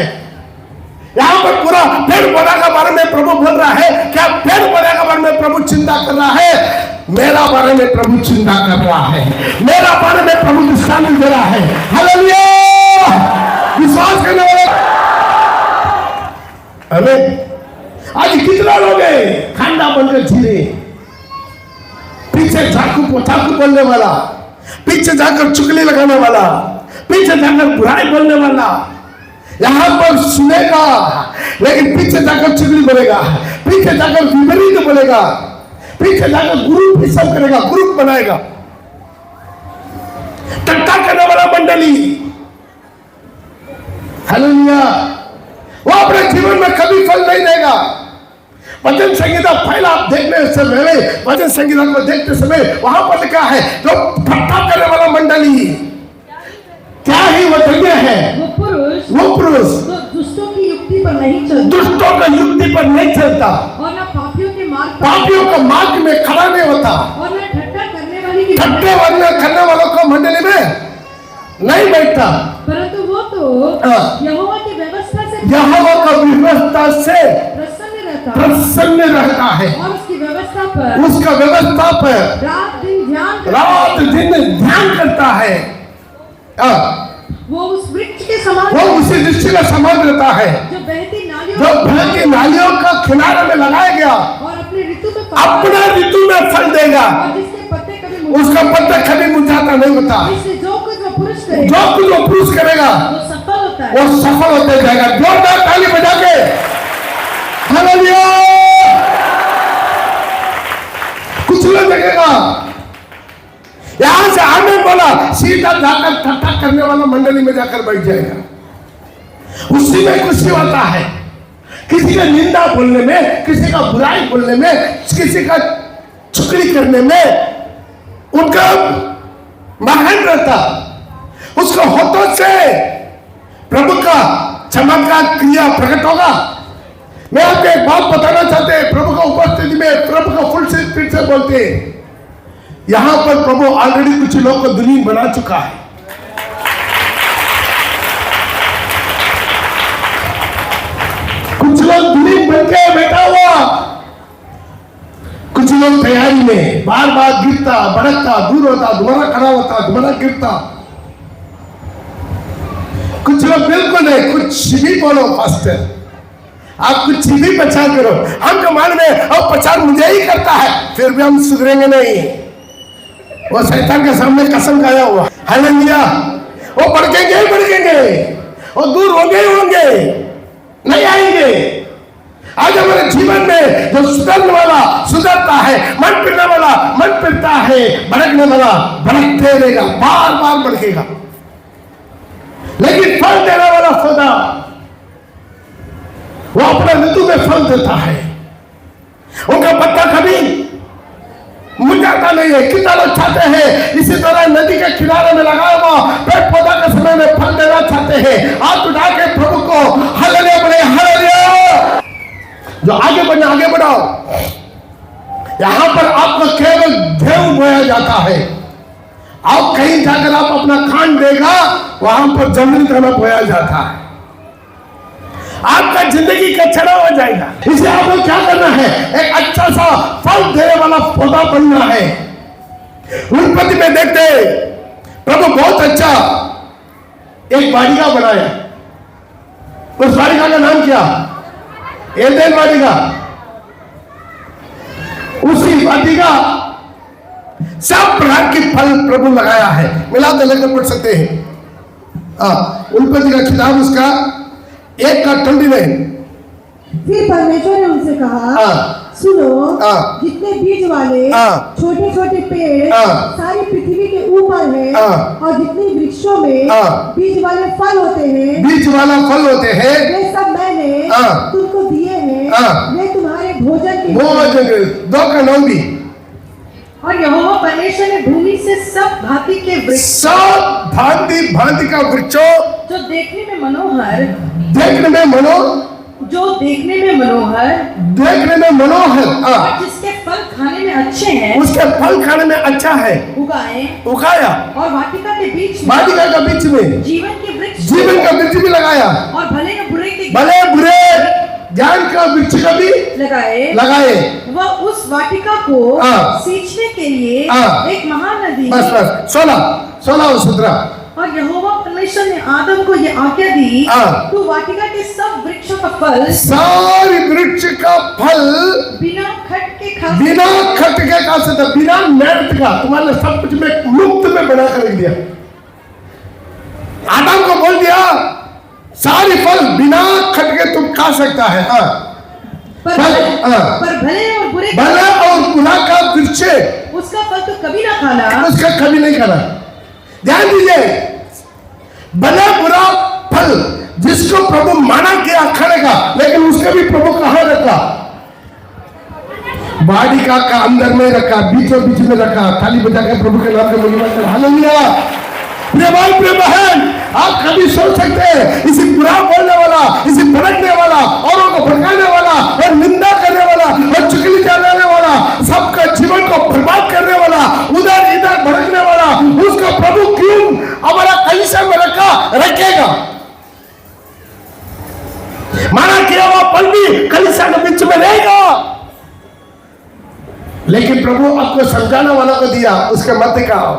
यहां पर पूरा पेड़ पौधा का बारे में प्रभु बोल रहा है। क्या पेड़ पौधा का बारे में प्रभु चिंता कर रहा है? मेरा बारे में प्रभु चिंता कर रहा है, मेरा बारे में प्रभु दृष्टांत दे रहा है। हालेलुया। विश्वास करने वाले हमें आज कितना लोग हैं खांडा बनकर जीने, पीछे चाकू बोलने वाला, पीछे जाकर चुगली लगाने वाला, पीछे जाकर बुराई बोलने वाला। यहां पर सुनेगा लेकिन पीछे जाकर चुगली बोलेगा, पीछे जाकर विपरीत बोलेगा, पीछे जाकर ग्रुप सब करेगा, ग्रुप बनाएगा। टट्टा करने वाला मंडली। हालेलुया। वो अपने जीवन में कभी फल नहीं देगा। वचन संहिता पहला आप देखने से पहले, वचन संहिता को देखते समय वहां पर लिखा है जो ठट्ठा करने वाला मंडली, क्या ही वो धन्य है वो पुरुष तो दुष्टों की युक्ति पर नहीं चलता, दुष्टों का युक्ति पर नहीं चलता, और न पापियों के मार्ग पर, पापियों का मार्ग में खड़ा नहीं होता, और न ठट्ठा ठट्टे करने वालों को मंडली में नहीं बैठता। परंतु वो तो यहोवा की व्यवस्था से, यहोवा का व्यवस्था से प्रसन्न रहता है, और उसकी व्यवस्था पर, उसका व्यवस्था पर रात दिन ध्यान करता है। वो उस वृक्ष के समान, वो उसी दृष्टि का समान रहता है जो बहती नालियों का किनारे में लगाया गया, और अपने ऋतु में फल देगा, और जिसके पत्ते कभी उसका पत्ता कभी मुरझाता नहीं होता। जो कुछ वो पुरुष करेगा वो सफल होता है, वो सफल होते जाएगा। जोरदार ताली बजा के हालेलुया। कुछ लोग देखेगा यहां से आने बोला, सीधा जाकर ठट्ठा करने वाला मंडली में जाकर बैठ जाएगा। उसी में कुछ होता है, किसी का निंदा बोलने में, किसी का बुराई बोलने में, किसी का चुगली करने में उनका महान रहता। उसको होठों से प्रभु का चमत्कार क्रिया प्रकट होगा। मैं आपको एक बात बताना चाहते हैं, प्रभु का उपस्थिति में प्रभु का फुल स्पीड से बोलते हैं। यहां पर प्रभु ऑलरेडी कुछ लोग को दुल्हन बना चुका है। कुछ लोग दुल्हन बनके बैठा हुआ, कुछ लोग तैयारी में, बार बार गिरता, भड़कता, दूर होता, दोबारा खड़ा होता, दोबारा गिरता। कुछ लोग बिल्कुल नहीं, कुछ भी बोलो पास्टर, आप कुछ भी प्रचार करो, हम कमाल में अब प्रचार मुझे ही करता है, फिर भी हम सुधरेंगे नहीं। वो शैतान के सामने कसम खाया हुआ। हालेलुया। वो भड़केंगे, वो दूर होंगे, नहीं आएंगे। आज हमारे जीवन में जो सुधरने वाला सुधरता है, मन फिरने वाला मन फिरता है, भड़कने वाला भड़कते रहेगा, बार बार भड़केगा। लेकिन फल देने वाला खुदा वो अपने ऋतु में फल देता है। उनका पत्ता कभी मुरझाता नहीं है। कितना लोग चाहते हैं इसी तरह नदी के किनारे में लगा हुआ पेड़ पौधा के समय में फल देना चाहते हैं। हाथ उठा के प्रभु को हालेलुया बोले, हालेलुया। जो आगे बढ़ाओ। यहां पर आपको केवल गेहूं बोया जाता है। आप कहीं जाकर आप अपना खान देगा, वहां पर जमीन तरफ बोया जाता है। आपका जिंदगी का छड़ा हो जाएगा। इसलिए आपको क्या करना है, एक अच्छा सा फल देने वाला पौधा बनना है। उत्पत्ति में देखते प्रभु बहुत अच्छा एक वाटिका बनाया। उस वाटिका का नाम क्या, एदेन वाटिका। उसी वाटिका सब प्रकार के फल प्रभु लगाया है। मिलाते लेकर पढ़ सकते हैं उत्पत्ति का किताब उसका 1:29। फिर परमेश्वर ने उनसे कहा, सुनो, जितने बीज वाले छोटे छोटे पेड़ सारी पृथ्वी के ऊपर है, और जितने वृक्षों में बीज वाले फल होते हैं, बीज वाला फल होते हैं, वे सब मैंने तुमको दिए हैं, वे तुम्हारे भोजन के 2:9। और यहोवा परमेश्वर ने भूमि से सब भांति के वृक्ष, सब भांति का वृक्षों, जो देखने में मनोहर, और जिसके फल खाने में अच्छे हैं, उसके फल खाने में अच्छा है, उगाया। और वाटिका के बीच में जीवन का वृक्ष भी लगाया, और भले बुरे ज्ञान का वृक्ष का भी लगाए। वह उस वाटिका को सींचने के लिए एक महानदी, बस 16 और 17। और यहोवा परमेश्वर ने आदम को ये आज्ञा दी, तू वाटिका के सब वृक्षों का फल, सारी वृक्ष का फल बिना खट के खा सकता, बिना मेहनत का, तुम्हारे सब कुछ में मुफ्त में बना कर रख दिया। आदम को बोल दिया सारी फल बिना खट के तुम खा सकता है। पर भले और बुरा का वृक्ष, उसका फल तो कभी ना खाना, उसका कभी नहीं खाना। ध्यान दीजिए, भले बुरा फल जिसको प्रभु माना किया खाने का, लेकिन उसका भी प्रभु कहां रखा, वाटिका का अंदर में रखा, बीचों बीच में रखा। थाली बजा के प्रभु के नाम पे महिमा कर, हालेलुया। प्रिय भाई प्रिय बहन, आप कभी सोच सकते हैं इसी बुरा बोलने वाला, इसी भड़कने वाला, औरों को भड़काने वाला और निंदा करने वाला और चुगली करने वाला, सबका जीवन को बर्बाद करने वाला, उधर इधर भड़कने वाला, उसका प्रभु क्यों हमारा कलीसिया में रखेगा? माना किया हुआ फल भी कलीसिया के बीच में रहेगा, लेकिन प्रभु आपको समझाने वाला को दिया, उसके मत खाओ,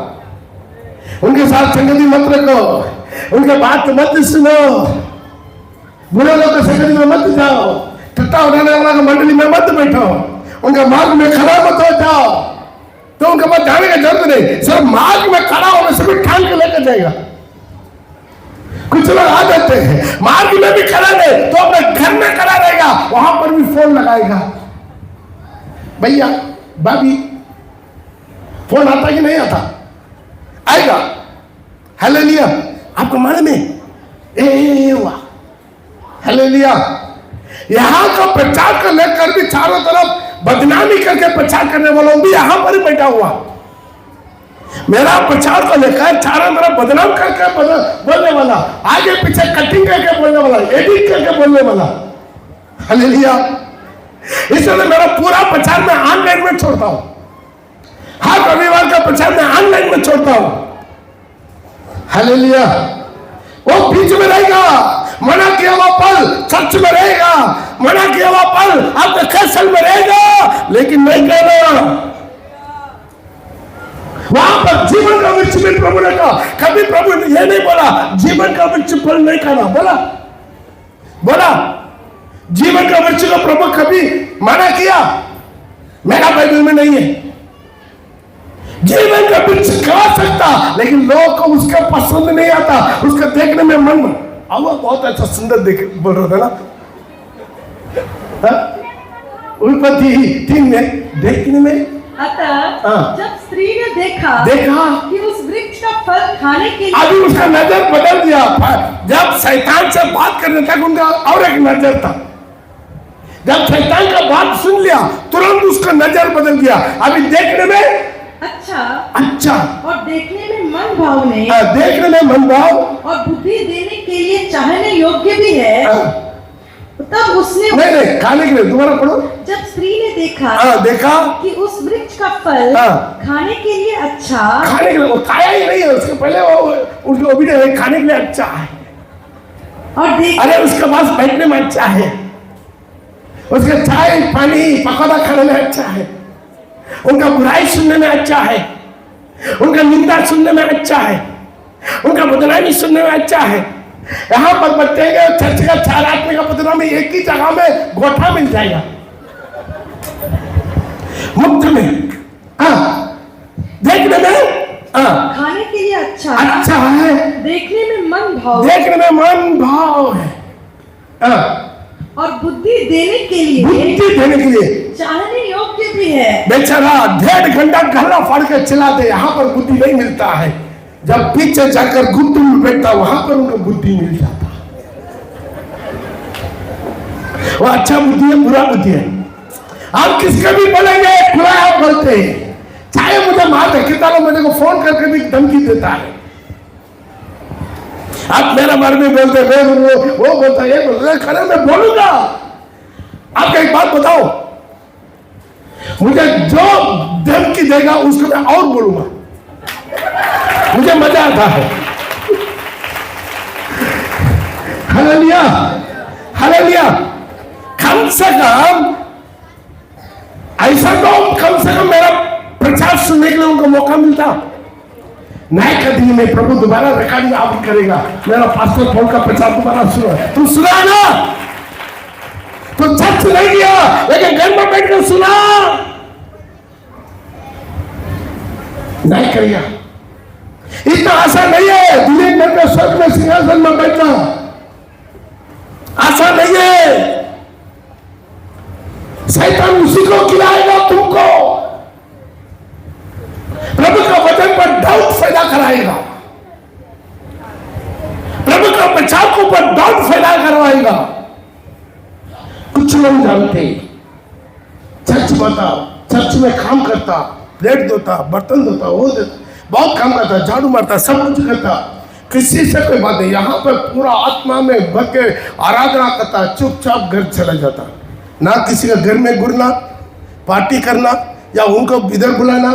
उनके साथ संगति मत रखो, उनके बात मत सुनो, बुरे लोग के संगति में मत जाओ, टट्टा उड़ाने वाला के मंडली में मत बैठो, उनके मार्ग में खड़ा मत हो जाओ। तो उनके पास जाने की जरूरत नहीं, सिर्फ मार्ग में खड़ा होने से भी ठान के लेकर जाएगा। कुछ लोग आ जाते हैं मार्ग में भी खड़ा नहीं तो अपने घर में खड़ा रहेगा, वहां पर भी फोन लगाएगा। भैया भाभी, फोन आता कि नहीं आता? आएगा। हालेलुया। आपको मालूम है, वाह, हालेलुया। यहां का प्रचार को लेकर भी चारों तरफ बदनामी करके प्रचार करने वाला भी यहां पर ही बैठा हुआ। मेरा प्रचार को लेकर चारों तरफ बदनाम करके बोलने वाला, आगे पीछे कटिंग करके बोलने वाला, एडिट करके बोलने वाला। हालेलुया। इसलिए मेरा पूरा प्रचार मैं ऑनलाइन में छोड़ता हूं, हर रविवार का प्रचार मैं ऑनलाइन में छोड़ता हूं। हालेलुया। वो बीच में रहेगा, मना किया हुआ फल सच में रहेगा, मना किया हुआ फल आपके कैसल में रहेगा, लेकिन नहीं कहना वहां पर जीवन का वृक्ष भी प्रभु ने कहा। कभी प्रभु ने यह नहीं बोला जीवन का वृक्ष फल नहीं खाना, बोला जीवन का वृक्ष को प्रभु कभी मना किया? मेरा बाइबल में नहीं है। जीवन का वृक्ष खा सकता, लेकिन लोगों को उसका पसंद नहीं आता, उसका देखने में मन बहुत अच्छा सुंदर बोल रहा था ना। उत्पत्ति 3 में देखने में, अतः जब स्त्री ने देखा कि उस वृक्ष का फल खाने के लिए, अभी उसका नजर बदल दिया। जब शैतान से बात करने तक उनका और एक नजर था, जब शैतान का बात सुन लिया तुरंत उसका नजर बदल गया। अभी देखने में अच्छा और देखने में मन भावने, देखने में मन भाव और बुद्धि देने के लिए चाहने योग्य भी है। तब उसने नहीं खाने के लिए, दोबारा पढ़ो। जब स्त्री ने देखा कि उस वृक्ष का फल खाने के लिए अच्छा, खाने के लिए, वो खाया ही नहीं है उसके पहले, वो उसको खाने के लिए अच्छा है। अरे उसके पास बैठने में अच्छा है, उसका चाय पानी पकौड़ा खाने में अच्छा है, उनका बुराई सुनने में अच्छा है, उनका निंदा सुनने में अच्छा है, उनका बदनामी सुनने में अच्छा है। यहाँ पर बच्चेंगे चर्च का 4 आदमी का बदनामी एक ही जगह में गोठा मिल जाएगा, मुफ्त में। देखने में खाने के लिए अच्छा है, देखने में मन भाव है, और बुद्धि देने के लिए चाहने योग्य भी है। बेचारा 1.5 घंटा गला फाड़ के चलाते, यहाँ पर बुद्धि नहीं मिलता है। जब पीछे जाकर गुप्त में बैठता वहां पर उनको बुद्धि मिल जाता। वो अच्छा बुद्धि है, बुरा बुद्धि है। आप किसके भी बोलेंगे खुला आप बोलते हैं, चाहे मुझे मार दे। कितना लोग मुझे को फोन करके भी धमकी देता है, आप मेरा बारे में बोलते, वो बोलता है, ये बोलता है, खरा मैं बोलूंगा। आपको एक बात बताओ, मुझे जो धमकी देगा उसको मैं और बोलूंगा, मुझे मजा आता है। Hallelujah, hallelujah. कम से कम ऐसा तो कम से कम मेरा प्रचार सुनने के लिए उनको मौका मिलता। नए कदम में प्रभु दोबारा रिकॉर्डिंग आप करेगा, मेरा पास्टर पॉल का प्रचार दोबारा सुना। तुम सुना ना, तो चर्च नहीं गया लेकिन घर में बैठ कर सुना, नहीं करेगा। इतना आसान नहीं है दिलीप में स्वर्ग में सिंहासन में बैठना, आसान नहीं है। शैतान उसी को खिलाएगा तुमको, प्रभु का वचन पर डाउट पैदा कराएगा, प्रभु का बचाव के ऊपर डाउट पैदा करवाएगा। कुछ लोग जानते चर्च बताओ, चर्च में काम करता, प्लेट धोता, बर्तन धोता, वो देता, बहुत काम करता, झाड़ू मारता, सब कुछ करता, किसी से कोई बात नहीं। यहाँ पर पूरा आत्मा में भर के आराधना करता, चुपचाप घर चला जाता। ना किसी का घर में घुरना, पार्टी करना, या उनको इधर बुलाना,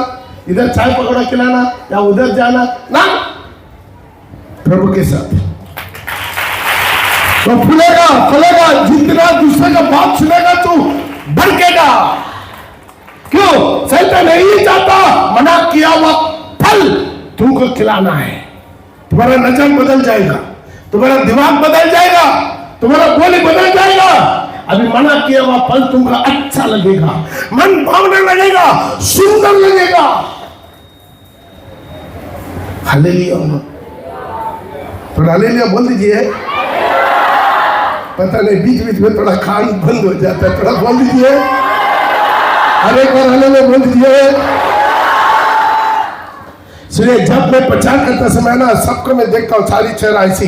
इधर चाय पकौड़ा खिलाना, या उधर जाना, ना, प्रभु के साथ तो फूलेगा फलेगा। जितना दूसरे का बात सुनेगा तू भड़केगा। क्यों? शैतान नहीं चाहता, मना किया हुआ फल तुमको खिलाना है। तुम्हारा नजर बदल जाएगा, तुम्हारा दिमाग बदल जाएगा, तुम्हारा बोली बदल जाएगा। अभी मना किया हुआ फल तुमको अच्छा लगेगा, मन भावने लगेगा, सुंदर लगेगा। हालेलुया, थोड़ा हालेलुया बोल दीजिए। पता नहीं बीच बीच में थोड़ा खान बंद हो जाता है, थोड़ा बोल दीजिए। अरे एक बार हालेलुया बोल दीजिए। सुनिए, जब मैं प्रचार करता समय ना सबको मैं देखता हूँ, सारी चेहरा ऐसी,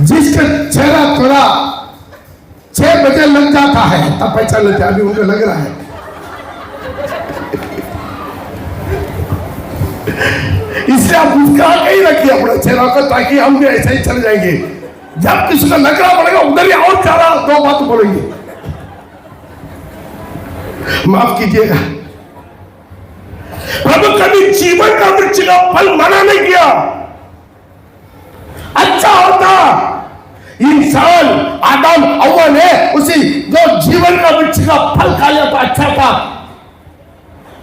जिसका चेहरा थोड़ा 6 बजे लग जाता है तब पहचान लेते। अभी उनको लग रहा है इसलिए आप मुस्कुरा के ही रखिए अपना चेहरा को, ताकि हम भी ऐसे ही चले जाएंगे। जब किसी का लग रहा पड़ेगा उधर ही और चारा 2 बात बोलेंगे। माफ कीजिएगा, प्रभु कभी जीवन का वृक्ष का फल मना नहीं किया। अच्छा होता इंसान आदम हव्वा ने उसी जो जीवन का वृक्ष का फल खाया तो अच्छा था।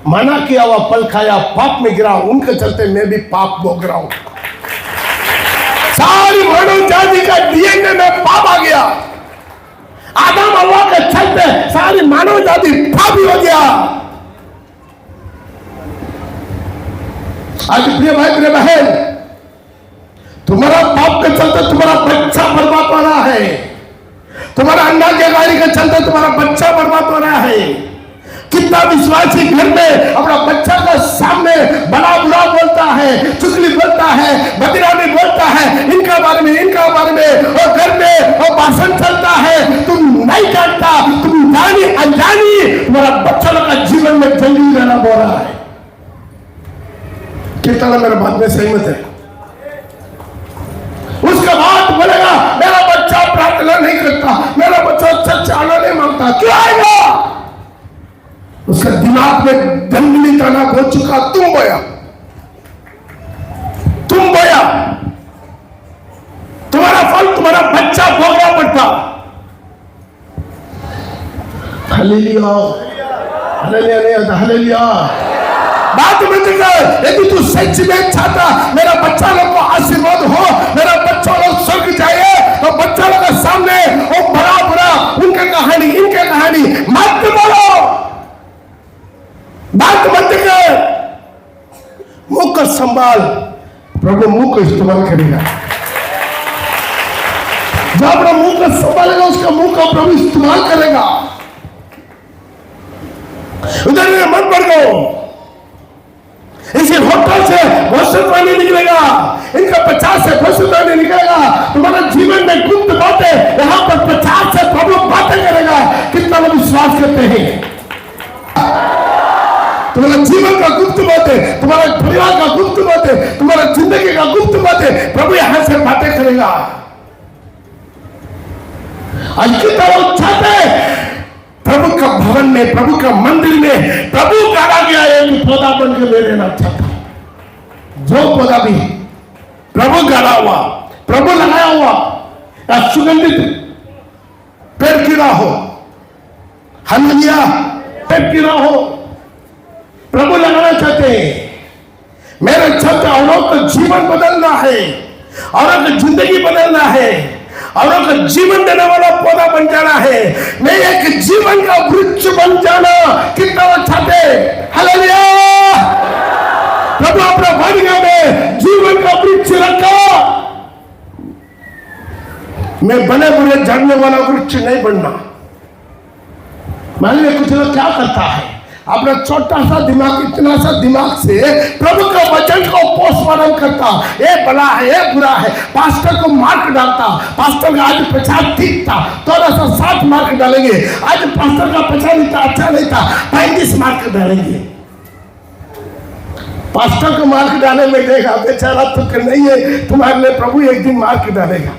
मना किया हुआ फल खाया, पाप में गिरा, उनके चलते मैं भी पाप भोग रहा हूं। सारी मानव जाति का डीएनए में पाप आ गया। आदम हव्वा के चलते सारी मानव जाति पापी हो गया। आज प्रिय भाई प्रिय बहन, तुम्हारा पाप के चलते तुम्हारा बच्चा बर्बाद हो रहा है, तुम्हारा अंडा के गाड़ी के चलते तुम्हारा बच्चा बर्बाद हो रहा है। कितना विश्वासी घर में अपना बच्चा का सामने बड़ा बुरा बोलता है, चुगली बोलता है, बदनामी बोलता है, इनका बारे में, और घर में और भाषण चलता है। तुम नहीं जानता, तुम जानी अनजानी तुम्हारा बच्चा का जीवन में जल्दी रहना बोल रहा है। कितना मेरा बात में सहमत है? उसके बाद बोलेगा मेरा बच्चा प्रार्थना नहीं करता, मेरा बच्चा चर्च आना नहीं मांगता, क्यों आएगा? उसका दिमाग में दंगली ताना हो चुका। तुम बोया हालेलुया, हालेलुया नहीं आता, हालेलुया। बात समझ गए? यदि तू सच में चाहता मेरा बच्चा लोग को आशीर्वाद हो, मेरा बच्चा लोग स्वर्ग जाए, तो बच्चा लोग के सामने वो बड़ा बड़ा उनका कहानी इनके कहानी मत बोलो। बात मत कर, मुंह को संभाल, प्रभु मुंह को इस्तेमाल करेगा। जो अपना मुंह को संभालेगा उसका मुंह का प्रभु इस्तेमाल करेगा। उधर मत पड़ गो, इसी होटल से भविष्यवाणी निकलेगा, इनका 50 से भविष्यवाणी निकलेगा। तुम्हारा जीवन में गुप्त बातें यहाँ पर 50 से प्रभु बातें करेगा। कितना लोग विश्वास करते हैं? तुम्हारा जीवन का गुप्त बातें, तुम्हारा परिवार का गुप्त बातें, तुम्हारा जिंदगी का गुप्त बातें प्रभु यहाँ से बातें करेगा। आज कितना लोग चाहते प्रभु का भवन में, प्रभु का मंदिर में प्रभु गाड़ा गया एक पौधा बन के ले लेना चाहता। जो पौधा भी प्रभु गाड़ा हुआ, प्रभु लगाया हुआ या सुगंधित पेड़ गिरा हो, हालेलुया, पेड़ गिरा हो, प्रभु लगाना चाहते हैं। मेरे चाहते औरों का जीवन बदलना है, औरों की जिंदगी बदलना है, औरों का जीवन देने वाला पौधा बन जाना है। मैं एक जीवन का वृक्ष बन जाना कितना चाहते? हालेलुया। प्रभु अपना वाणिया में जीवन का वृक्ष रखा। मैं बने बुरे झड़ने वाला वृक्ष नहीं बनना। मान लीजिए कुछ लोग क्या करता है, अपना छोटा सा दिमाग, इतना सा दिमाग से प्रभु का वचन को पोस्टमार्टम करता। ये भला है, ये बुरा है, पास्टर को मार्क डालता। पास्टर का आज प्रचार ठीक था, थोड़ा सा 7 मार्क डालेंगे। आज पास्टर का प्रचार नहीं था, अच्छा नहीं था, 35 मार्क डालेंगे। पास्टर को मार्क डालने में देगा बेचारा तो नहीं है, तुम्हारे लिए प्रभु एक दिन मार्क डालेगा।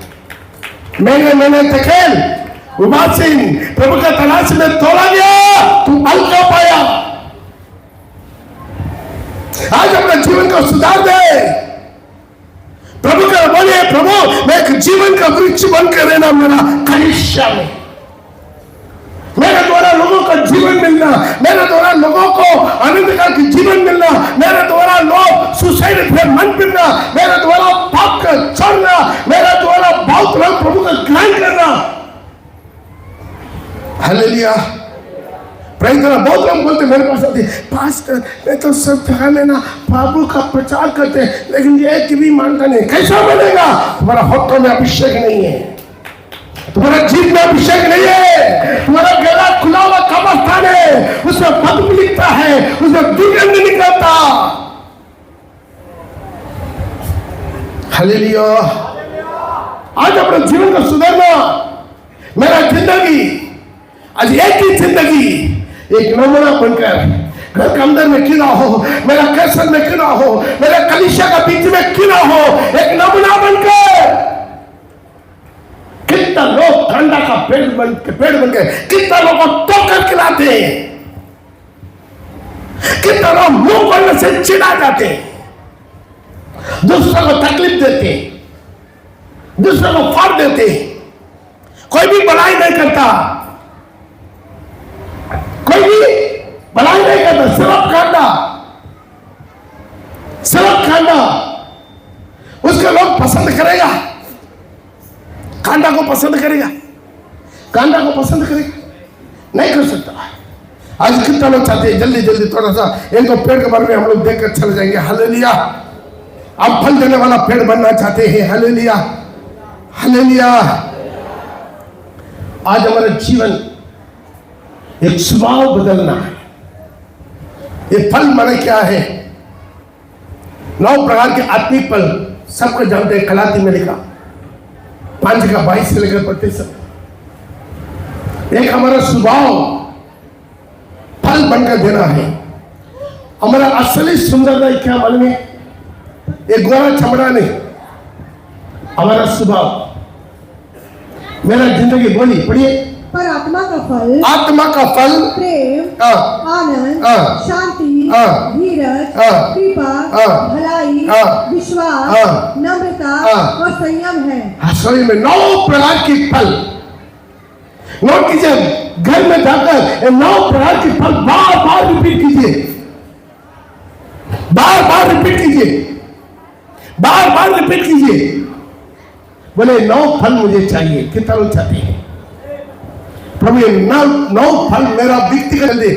मैंने तकेल उबासिन प्रभु का तलाश में तोड़ा गया, तू हल्का पाया। आज अपने जीवन को सुधार दे। प्रभु का बोले, प्रभु मैं एक जीवन का वृक्ष बनकर रहना मेरा कलिसिया में, मेरे द्वारा लोगों का जीवन मिलना, मेरे द्वारा लोगों को आनंद का जीवन मिलना, मेरे द्वारा लोग सुसाइड से मन मिलना, मेरे द्वारा पाप का छोड़ना, मेरे द्वारा बहुत लोग प्रभु का ग्रहण करना। Hallelujah, praise the Lord. बहुत लोग बोलते मेरे पास आते, पास्टर मैं तो सब जगह में ना प्रभु का प्रचार करते हैं, लेकिन ये कि भी मानता नहीं। कैसा बनेगा? तुम्हारा होठों में अभिषेक नहीं है, तुम्हारा जीभ में अभिषेक नहीं है, तुम्हारा गला खुला हुआ कब्रिस्तान है, उसमें बदबू निकलता है, उसमें दुर्गंध निकलता। हालेलुया। आज अपने जीवन को सुधारना। मेरा जिंदगी आज एक ही जिंदगी एक नमूना बनकर घर के अंदर में क्यों ना हो, मेरा कैसन में क्यों ना हो, मेरे कलीसिया का बीच में क्यों ना हो, एक नमूना बनकर। कितना लोग ठंडा का पेड़ बन के कितना लोग को टोकर खिलाते हैं, कितना लोग मुंह बोलने से चिढ़ा जाते हैं, दूसरों को तकलीफ देते हैं, दूसरों को फाड़ देते हैं, कोई भी भलाई नहीं करता, कोई भी भलाई नहीं करता, सिर्फ खाना उसके लोग पसंद करेगा, कांडा को पसंद करेगा, कांडा को पसंद करेगा, नहीं कर सकता। आज कितना लोग चाहते हैं जल्दी जल्दी थोड़ा सा इनको पेड़ के बारे में हम लोग देखकर चले जाएंगे। हालेलुया। आप फल देने वाला पेड़ बनना चाहते हैं। Hallelujah, hallelujah. आज हमारा जीवन एक स्वभाव बदलना है। ये फल माने क्या है? 9 प्रकार के आत्मिक फल सबको जानते हैं, कलाती में लिखा 5 का 22 से लेकर 35। एक हमारा स्वभाव फल बनकर देना है। हमारा असली सुंदरता क्या मालूम है? एक गोरा चमड़ा नहीं, हमारा स्वभाव। मेरा जिंदगी बोली पढ़िए। पर आत्मा का फल प्रेम, आनंद, शांति, धीरज, कृपा, भलाई, विश्वास, नम्रता और संयम है। सही में 9 प्रकार के फल। नोट कीजिए, घर में जाकर ये 9 प्रकार के फल बार बार रिपीट कीजिए, बार बार रिपीट कीजिए, बार बार रिपीट कीजिए। बोले 9 फल मुझे चाहिए। कितना लोग चाहते हैं? प्रभु ये 9 फल मेरा व्यक्तिगत दे,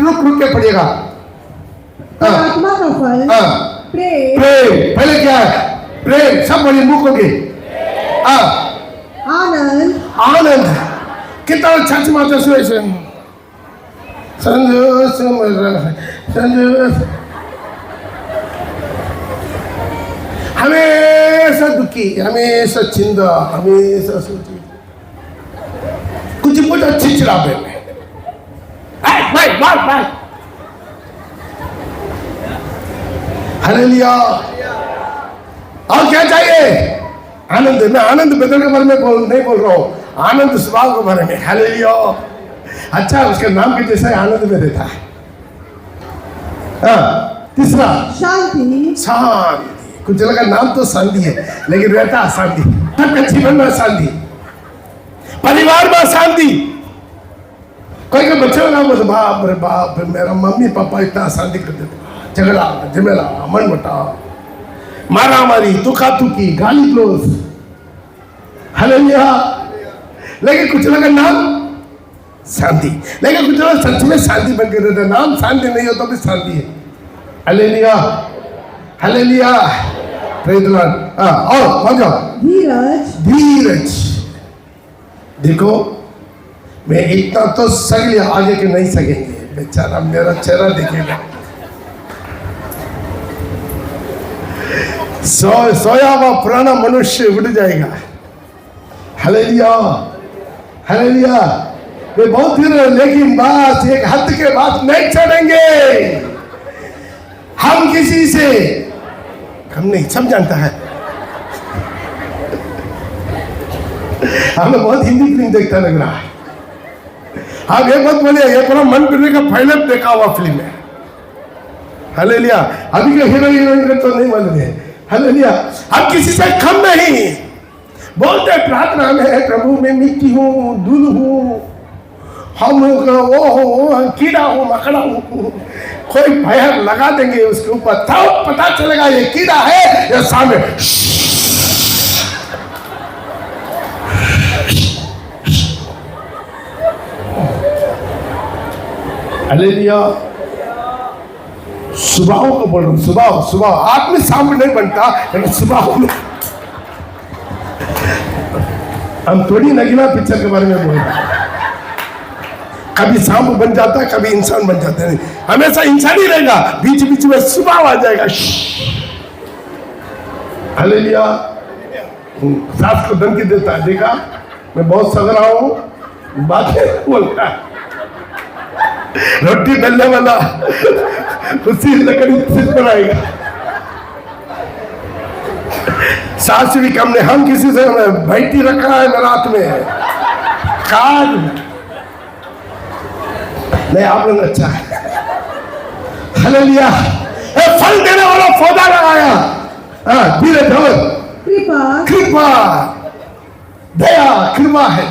रुक के पड़ेगा। आत्मा का फल प्रेम। पहले क्या है? प्रेम। सब बड़ी मुख होगी। आनंद। आनंद। कितना छच माता सुए संजोष हमेशा दुखी, हमेशा चिंता, हमेशा सोची कुछ अच्छी चिराबे में हालेलुया। और क्या चाहिए? आनंद। मैं आनंद बदल के बारे में नहीं बोल रहा हूँ, आनंद स्वभाव के बारे में। हालेलुया। अच्छा, उसके नाम के जैसा आनंद में रहता है। तीसरा शांति। शांति। कुछ जगह का नाम तो शांति है, लेकिन रहता अशांति। सबके जीवन में अशांति, परिवार में अशांति। कोई बच्चे का नाम बोलते, बाप रे बाप, मेरा मम्मी पापा इतना अशांति कर देते, झगड़ा झमेला, मन मुटाव, मारा मारी, तुकी, गाली क्लोज। हालेलुया। लेकिन कुछ लोग का नाम शांति, लेकिन कुछ लोग सच में शांति बन के रहते। नाम शांति नहीं हो तो भी शांति है। Hallelujah, hallelujah, praise the Lord. और कौन जाओ? धीरज। धीरज। देखो, मैं इतना तो सह लिया, आगे के नहीं सकेंगे। बेचारा मेरा चेहरा देखेगा, सोया हुआ पुराना मनुष्य उठ जाएगा। Hallelujah, hallelujah. वे बहुत धीरे, लेकिन बात एक हद के बाद नहीं चढ़ेंगे। हम किसी से हम नहीं, सब जानता है। हमें बहुत हिंदी फिल्म देखता लग रहा है। हाँ, ये बहुत बढ़िया, ये पूरा मन फिरने का पहले देखा हुआ फिल्म है। हालेलुया। अभी के हीरो हीरोइन का तो नहीं मालूम है। हालेलुया। हम किसी से कम नहीं। बोलते प्रार्थना में, प्रभु मैं मिट्टी हूँ, धूल हूँ, हम वो हो, कीड़ा हूँ, मकड़ा हूँ। कोई पैर लगा देंगे उसके ऊपर, तब पता चलेगा ये कीड़ा है या सामने। हालेलुया। स्वभाव को बोल रहा हूँ, स्वभाव। आदमी सामने नहीं बनता, लेकिन स्वभाव में। हम थोड़ी नगीना पिक्चर के बारे में बोल रहे हैं। कभी सांप बन जाता है, कभी इंसान बन जाता है। हमेशा इंसान ही रहेगा, बीच बीच में स्वभाव आ जाएगा। हालेलुया। सास को धमकी देता है, देखा मैं बहुत सग रहा हूँ, बातें बोलता है। रोटी बेलने वाला उसी लकड़ी सिर पर आएगा। सास भी कम ने, हम किसी से बैठी रखा है मेरे हाथ में कार्ड नहीं, आप लोग अच्छा है। हालेलुया। फल देने वाला पौधा लगाया। धीरे धीरे कृपा, दया, कृपा है।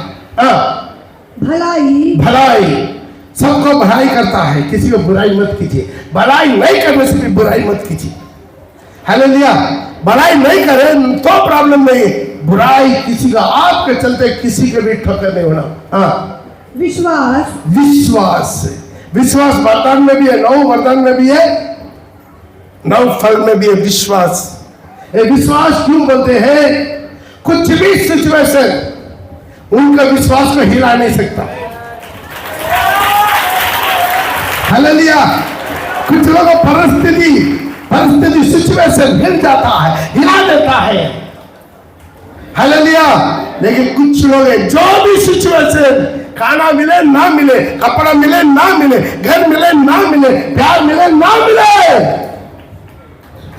भलाई, सबको भलाई करता है, किसी को बुराई मत कीजिए। भलाई नहीं करने से भी बुराई मत कीजिए। हालेलुया। भलाई नहीं करें तो प्रॉब्लम नहीं, बुराई किसी का आपके चलते किसी के भी ठोकर नहीं होना। विश्वास वरदान में भी है, 9 वरदान में भी है, 9 फल में भी है विश्वास। ये विश्वास क्यों बोलते हैं? कुछ भी सिचुएशन उनका विश्वास को हिला नहीं सकता। हालेलुया। कुछ लोगों को परिस्थिति सिचुएशन हिल जाता है, हिला देता है। हालेलुया। लेकिन कुछ लोग हैं, जो भी सिचुएशन, खाना मिले ना मिले, कपड़ा मिले ना मिले, घर मिले ना मिले, प्यार मिले ना मिले,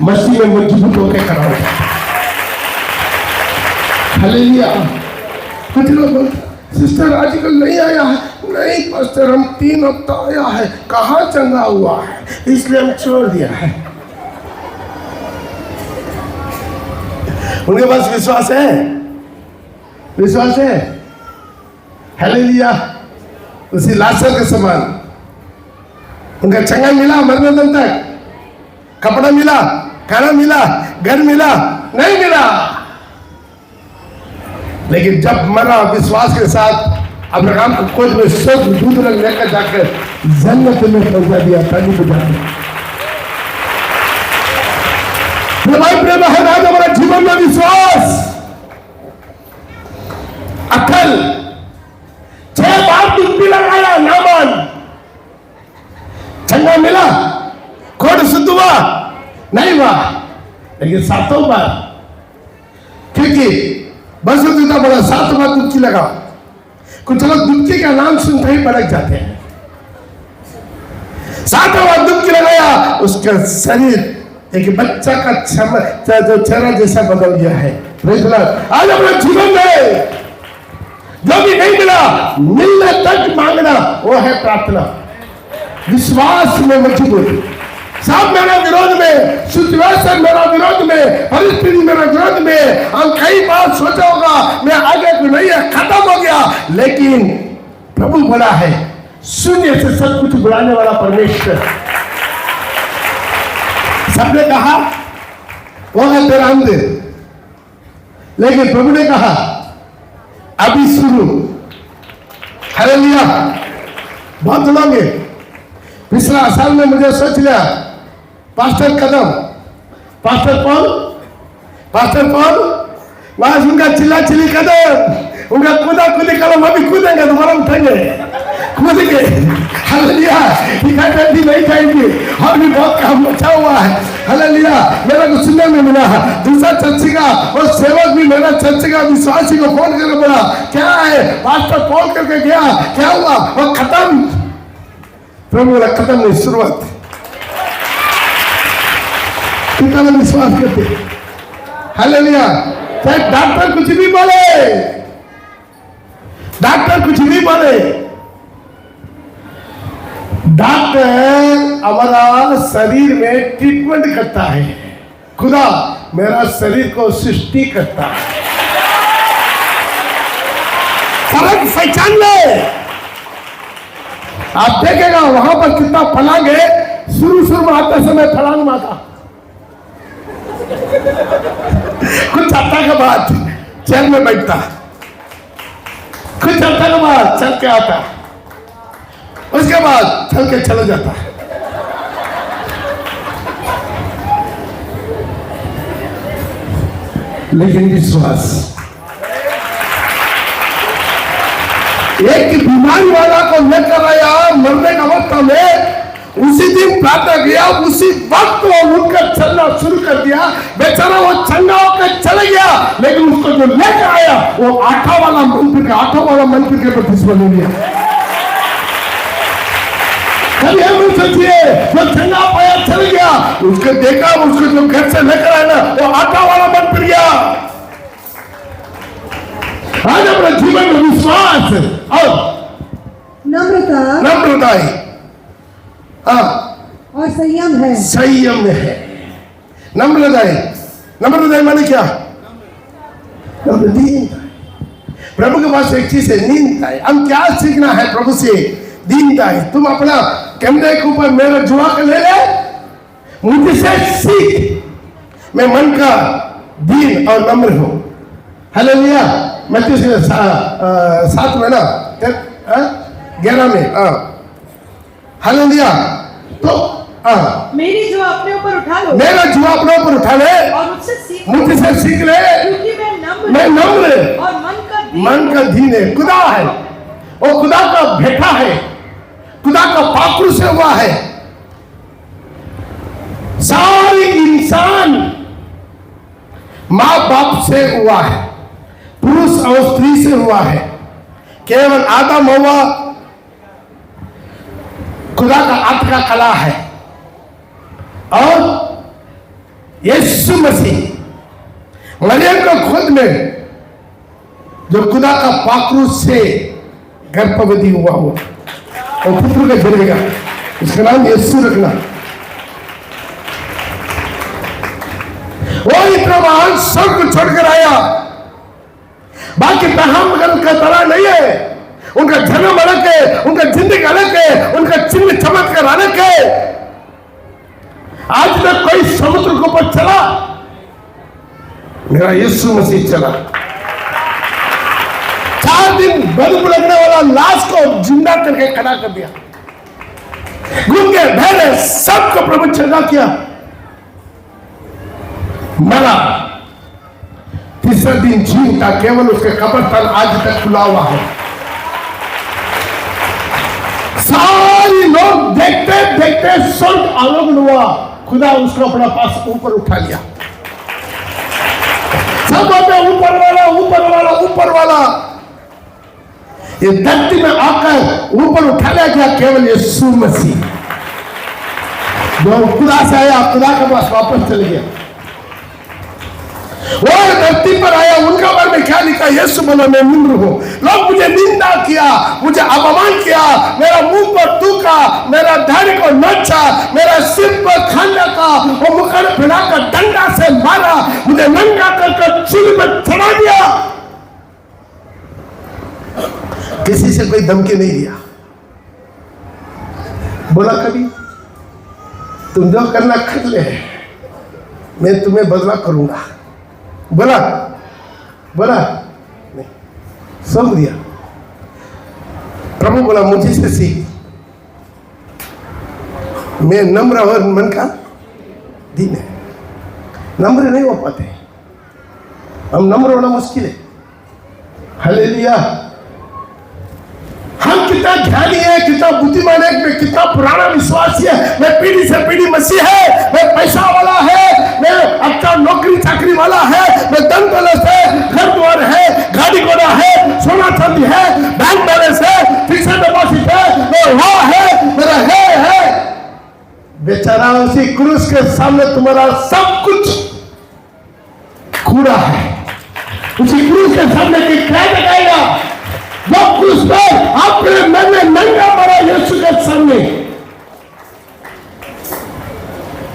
मसीह में मजबूत होकर खड़ा होता है। हालेलुया। कुछ लोग बोलते, सिस्टर आजकल नहीं आया है। नहीं पास्टर, हम 3 हफ्ता आया है, कहाँ चंगा हुआ है, इसलिए हम छोड़ दिया है। उनके पास विश्वास है, हालेलुया। उसी लाशर के समान उनका चंगा मिला मरने दम तक, कपड़ा मिला, खाना मिला, घर मिला नहीं मिला, लेकिन जब मरा विश्वास के साथ अब्राहम को कोच में सब दूध रंग लेकर जाकर जन्नत में पहुंचा दिया। पानी बुझा भाई प्रेम है आज हमारा जीवन में विश्वास, अकल 6 बार डुबकी लगाया नामान, चंगा मिला, खोड़ शुद्ध हुआ नहीं हुआ, लेकिन 7 बार, क्योंकि बस इतना बड़ा 7 बार डुबकी लगा। कुछ लोग डुबकी का नाम सुनते ही भड़क जाते हैं। 7 बार डुबकी लगाया, उसका शरीर एक बच्चा का चेहरा जैसा बदल गया है। आज अपने जीवन में जो भी नहीं मिला, मिलने तक मांगना वो है प्रार्थना, विश्वास में मजबूत। सब मेरा विरोध में, सिचुएशन मेरा विरोध में, परिस्थिति मेरा विरोध में, हम कई बार सोचा होगा मैं आगे को नहीं है, खत्म हो गया, लेकिन प्रभु बड़ा है, शून्य से सब कुछ बुलाने वाला परमेश्वर। सबने कहा वो है तेरा अंदर, लेकिन प्रभु ने कहा अभी शुरू। हालेलुया। बहुत लोगे पिछला साल में मुझे सोच लिया पास्टर कदम, पास्टर पॉल वहां उनका चिल्ला चिल्ली कदम, उनका कूदा कूदी कदम, अभी कूदेंगे दोबारा उठेंगे, कूद के हालेलुया। इकट्ठी नहीं जाएंगे, और भी बहुत काम बचा हुआ है। हालेलुया। मेरा को सुनने में मिला दूसरा चर्च का और सेवक भी मेरा चर्च का विश्वासी को फोन करके बोला क्या है पास्टर पॉल करके गया, क्या हुआ, और खत्म। प्रभु बोला खत्म नहीं, शुरुआत। विश्वास करते। हालेलुया। चाहे डॉक्टर कुछ भी बोले, डॉक्टर कुछ भी बोले, डॉक्टर हमारा शरीर में ट्रीटमेंट करता है, खुदा मेरा शरीर को सृष्टि करता है। फर्क पहचान ले। आप देखेगा वहां पर कितना फलांग है, शुरू में आते समय फलांग माता, कुछ हफ्ता के बाद चेयर में बैठता, कुछ हफ्ता के बाद चल के आता, उसके बाद चल के चला जाता। लेकिन विश्वास, एक बीमारी वाला को लेकर आया मरने का अवस्था में, उसी दिन प्रार्थना किया, उसी वक्त वो उठकर चलना शुरू कर दिया। बेचारा वो चंगा होकर चले गया, लेकिन उसको जो लेकर आया वो आठा वाला मंत्र के प्रति बन गया। कभी हम सोचिए जो चंगा पाया चल गया, उसको देखा, उसको जो घर से लेकर आया ना वो आटा वाला बन फिर गया। आज अपने जीवन में विश्वास और नम्रता है, हाँ, और संयम है। संयम है, नम्रता है। नम्रता है माने क्या? प्रभु के पास एक चीज है, दीनता है। हम क्या सीखना है प्रभु से? दीनता है। तुम अपना कैमरे के ऊपर मेरा जुआ कर ले, मुझसे सीख, मैं मन का दीन और नम्र हूं। हालेलुया। मत्ती 7 में ना 11 में, हालेलुया। तो मेरी जुआ अपने ऊपर उठा लो, मेरा जुआ अपने ऊपर उठा ले और मुझसे सीख ले, क्योंकि मैं नम्र और मन का दीन है। खुदा है, वो खुदा का बेटा है, खुदा का पाखुर से हुआ है। सारी इंसान मां बाप से हुआ है, पुरुष और स्त्री से हुआ है। केवल आदम हवा खुदा का हाथ का कला है, और यीशु मसीह मरियम को खुद में जो खुदा का पाखुर से गर्भवती हुआ और पुत्र का जन्मेगा, उसका नाम यीशु रखना। वो इतना महान सब को छोड़कर आया, बाकी ब्रह्म का तरह नहीं है। उनका जन्म अलग है, उनका जिंदगी अलग है, उनका चिन्ह चमत्कार अलग है। आज तक कोई समुद्र के ऊपर चला, मेरा यीशु मसीह चला। 4 दिन बदबू लगने वाला लाश को जिंदा करके खड़ा कर दिया। गूंगे बहरे सबको प्रभु चंगा किया, मरा, तीसरे दिन जीता, केवल उसके कब्रिस्तान आज तक खुला हुआ है। सारे लोग देखते देखते स्वर्ग आलोकन हुआ, खुदा उसको अपना पास ऊपर उठा लिया। सब बोलते ऊपर वाला ऊपर वाला ऊपर वाला, ये धरती में आकर ऊपर उठा लिया गया केवल यीशु मसीह। जो खुदा से आया खुदा के पास वापस चले गया। वो धरती पर आया, उनका बारे में क्या लिखा? यीशु बोला मैं निम्र हूं, लोग मुझे निंदा किया, मुझे अपमान किया, मेरा मुंह पर थूका, मेरा धड़ को नोचा, मेरा सिर पर खाने का और मुखर फिराकर डंडा से मारा, मुझे नंगा कर चूल्हे में चढ़ा दिया। किसी से कोई धमकी नहीं दिया। बोला कभी तुम जो करना कर ले, मैं तुम्हें बदला करूंगा। बोला बोला नहीं, सौंप दिया। प्रभु बोला मुझे से सीख, मैं नम्र और मन का दीन है। नम्र नहीं हो पाते, हम नम्र होना मुश्किल है। हालेलुया। हम कितना ज्ञानी है, कितना बुद्धिमान है, मैं कितना पुराना विश्वासी है, मैं पीढ़ी से पीढ़ी मसीह है, मैं पैसा वाला है, मैं अच्छा नौकरी चाकरी वाला है, मैं धन दौलत है, घर द्वार है, गाड़ी घोड़ा है, सोना चांदी है, बैंक बैलेंस है, फिक्स्ड डिपॉजिट है, मैं वहां है, मेरा है। बेचारा उसी क्रूस के सामने तुम्हारा सब कुछ कूड़ा है। उसी क्रूस के सामने क्या लगाएगा? वो क्रूस पर आपने मैंने नंगा मरा यीशु के सामने।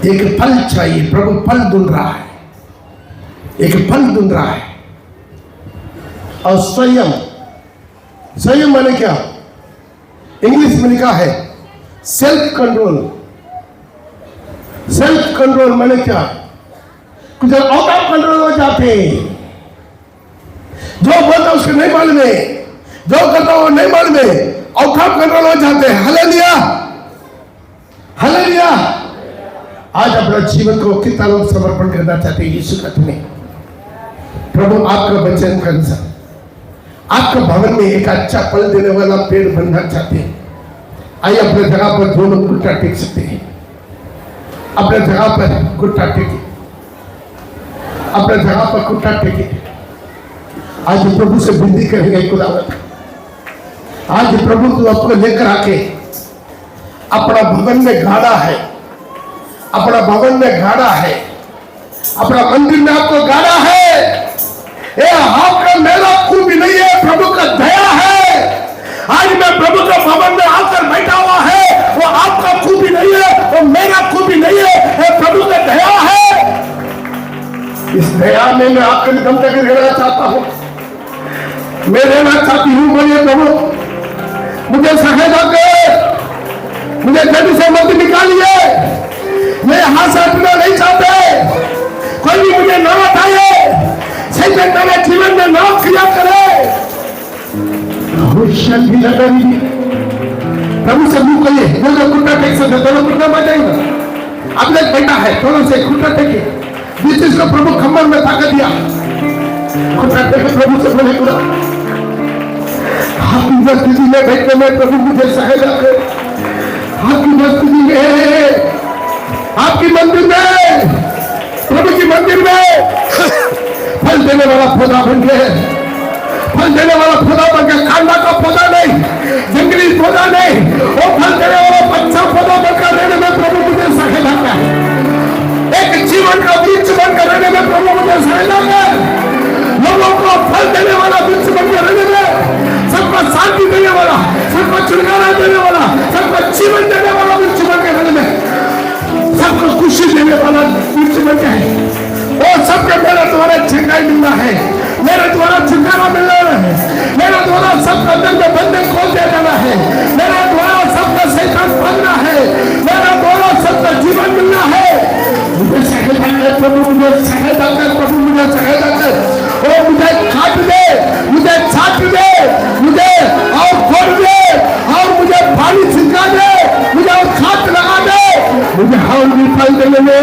एक फल चाहिए, प्रभु फल ढूंढ रहा है, एक फल ढूंढ रहा है। और स्वयं, स्वयं माने क्या? इंग्लिश में लिखा है सेल्फ कंट्रोल। सेल्फ कंट्रोल माने क्या? कुछ आउट ऑफ कंट्रोल हो जाते हैं। जो बोलता उसको नहीं मालूम है, जो करता वो नहीं मालूम है, आउट ऑफ कंट्रोल हो जाते हैं। Hallelujah hallelujah. आज अपना जीवन को कितना लोग समर्पण करना चाहते हैं यीशु का तुम्हें। प्रभु आपका वचन का अनुसार आपका भवन में एक अच्छा फल देने वाला पेड़ बनना चाहते हैं। आइए अपने जगह पर दोनों घुटना टेक सकते हैं। अपने जगह पर घुटना टेके, अपने जगह पर घुटना टेके। आज प्रभु से विनती करेंगे, खुदावंद आज प्रभु तू आपको लेकर आके अपना भवन में गाड़ा है, अपना भवन में गाड़ा है, अपना मंदिर में आपको गाड़ा है। ये आपका मेरा खूबी नहीं है, प्रभु का दया है। आज मैं प्रभु के भवन में आकर बैठा हुआ है, वो आपका खूबी नहीं है, वो मेरा खूबी नहीं है, ये प्रभु का दया है। इस दया में मैं आपके दम तक रहना चाहता हूं, मैं रहना चाहती हूं। बोलिए प्रभु मुझे सहायता कर, मुझे जल्दी से मत निकालिए, मैं यहां से हटना नहीं चाहते। कोई भी मुझे ना उठाए, सैतान मेरे जीवन में ना क्रिया करे। भी लगा प्रभु से मुंह कहिए, दोनों घुटना टेक सकते, दोनों घुटना मत जाएगा। अब एक बेटा है, दोनों से घुटना टेके, जिस चीज को प्रभु खम्बर में ताकत दिया, घुटना टेके प्रभु से बोले पूरा आपकी मस्जिद में बैठने में प्रभु मुझे सहायता कर। आपकी मस्जिद में, आपकी मंदिर में, प्रभु की मंदिर में फल देने वाला पौधा बन गए, फल देने वाला पौधा बन गया। कांदा का पौधा नहीं, जंगली पौधा नहीं, वो फल देने वाला अच्छा पौधा बनकर रहने में प्रभु मुझे सहायता कर। एक जीवन का वृक्ष बनकर रहने में प्रभु मुझे सहायता कर। लोगों को फल देने वाला वृक्ष बनकर रहने में, सबको शांति देने वाला, सबको छुटकारा देने वाला, सबको जीवन देने वाला वृक्ष बनकर रहने में, सबको खुशी देने वाला वृक्ष बन जाए। और सबके मेरे द्वारा छुटकारा मिलना है, मेरे द्वारा छुटकारा मिलना है, मेरे द्वारा सबका अंदर में बंधन मुझे सहायता कर प्रभु, मुझे सहायता कर। और मुझे काट दे, मुझे छाट दे, मुझे और खोल दे, और मुझे पानी छिड़का दे, मुझे और खाद लगा दे, मुझे और भी फल देने में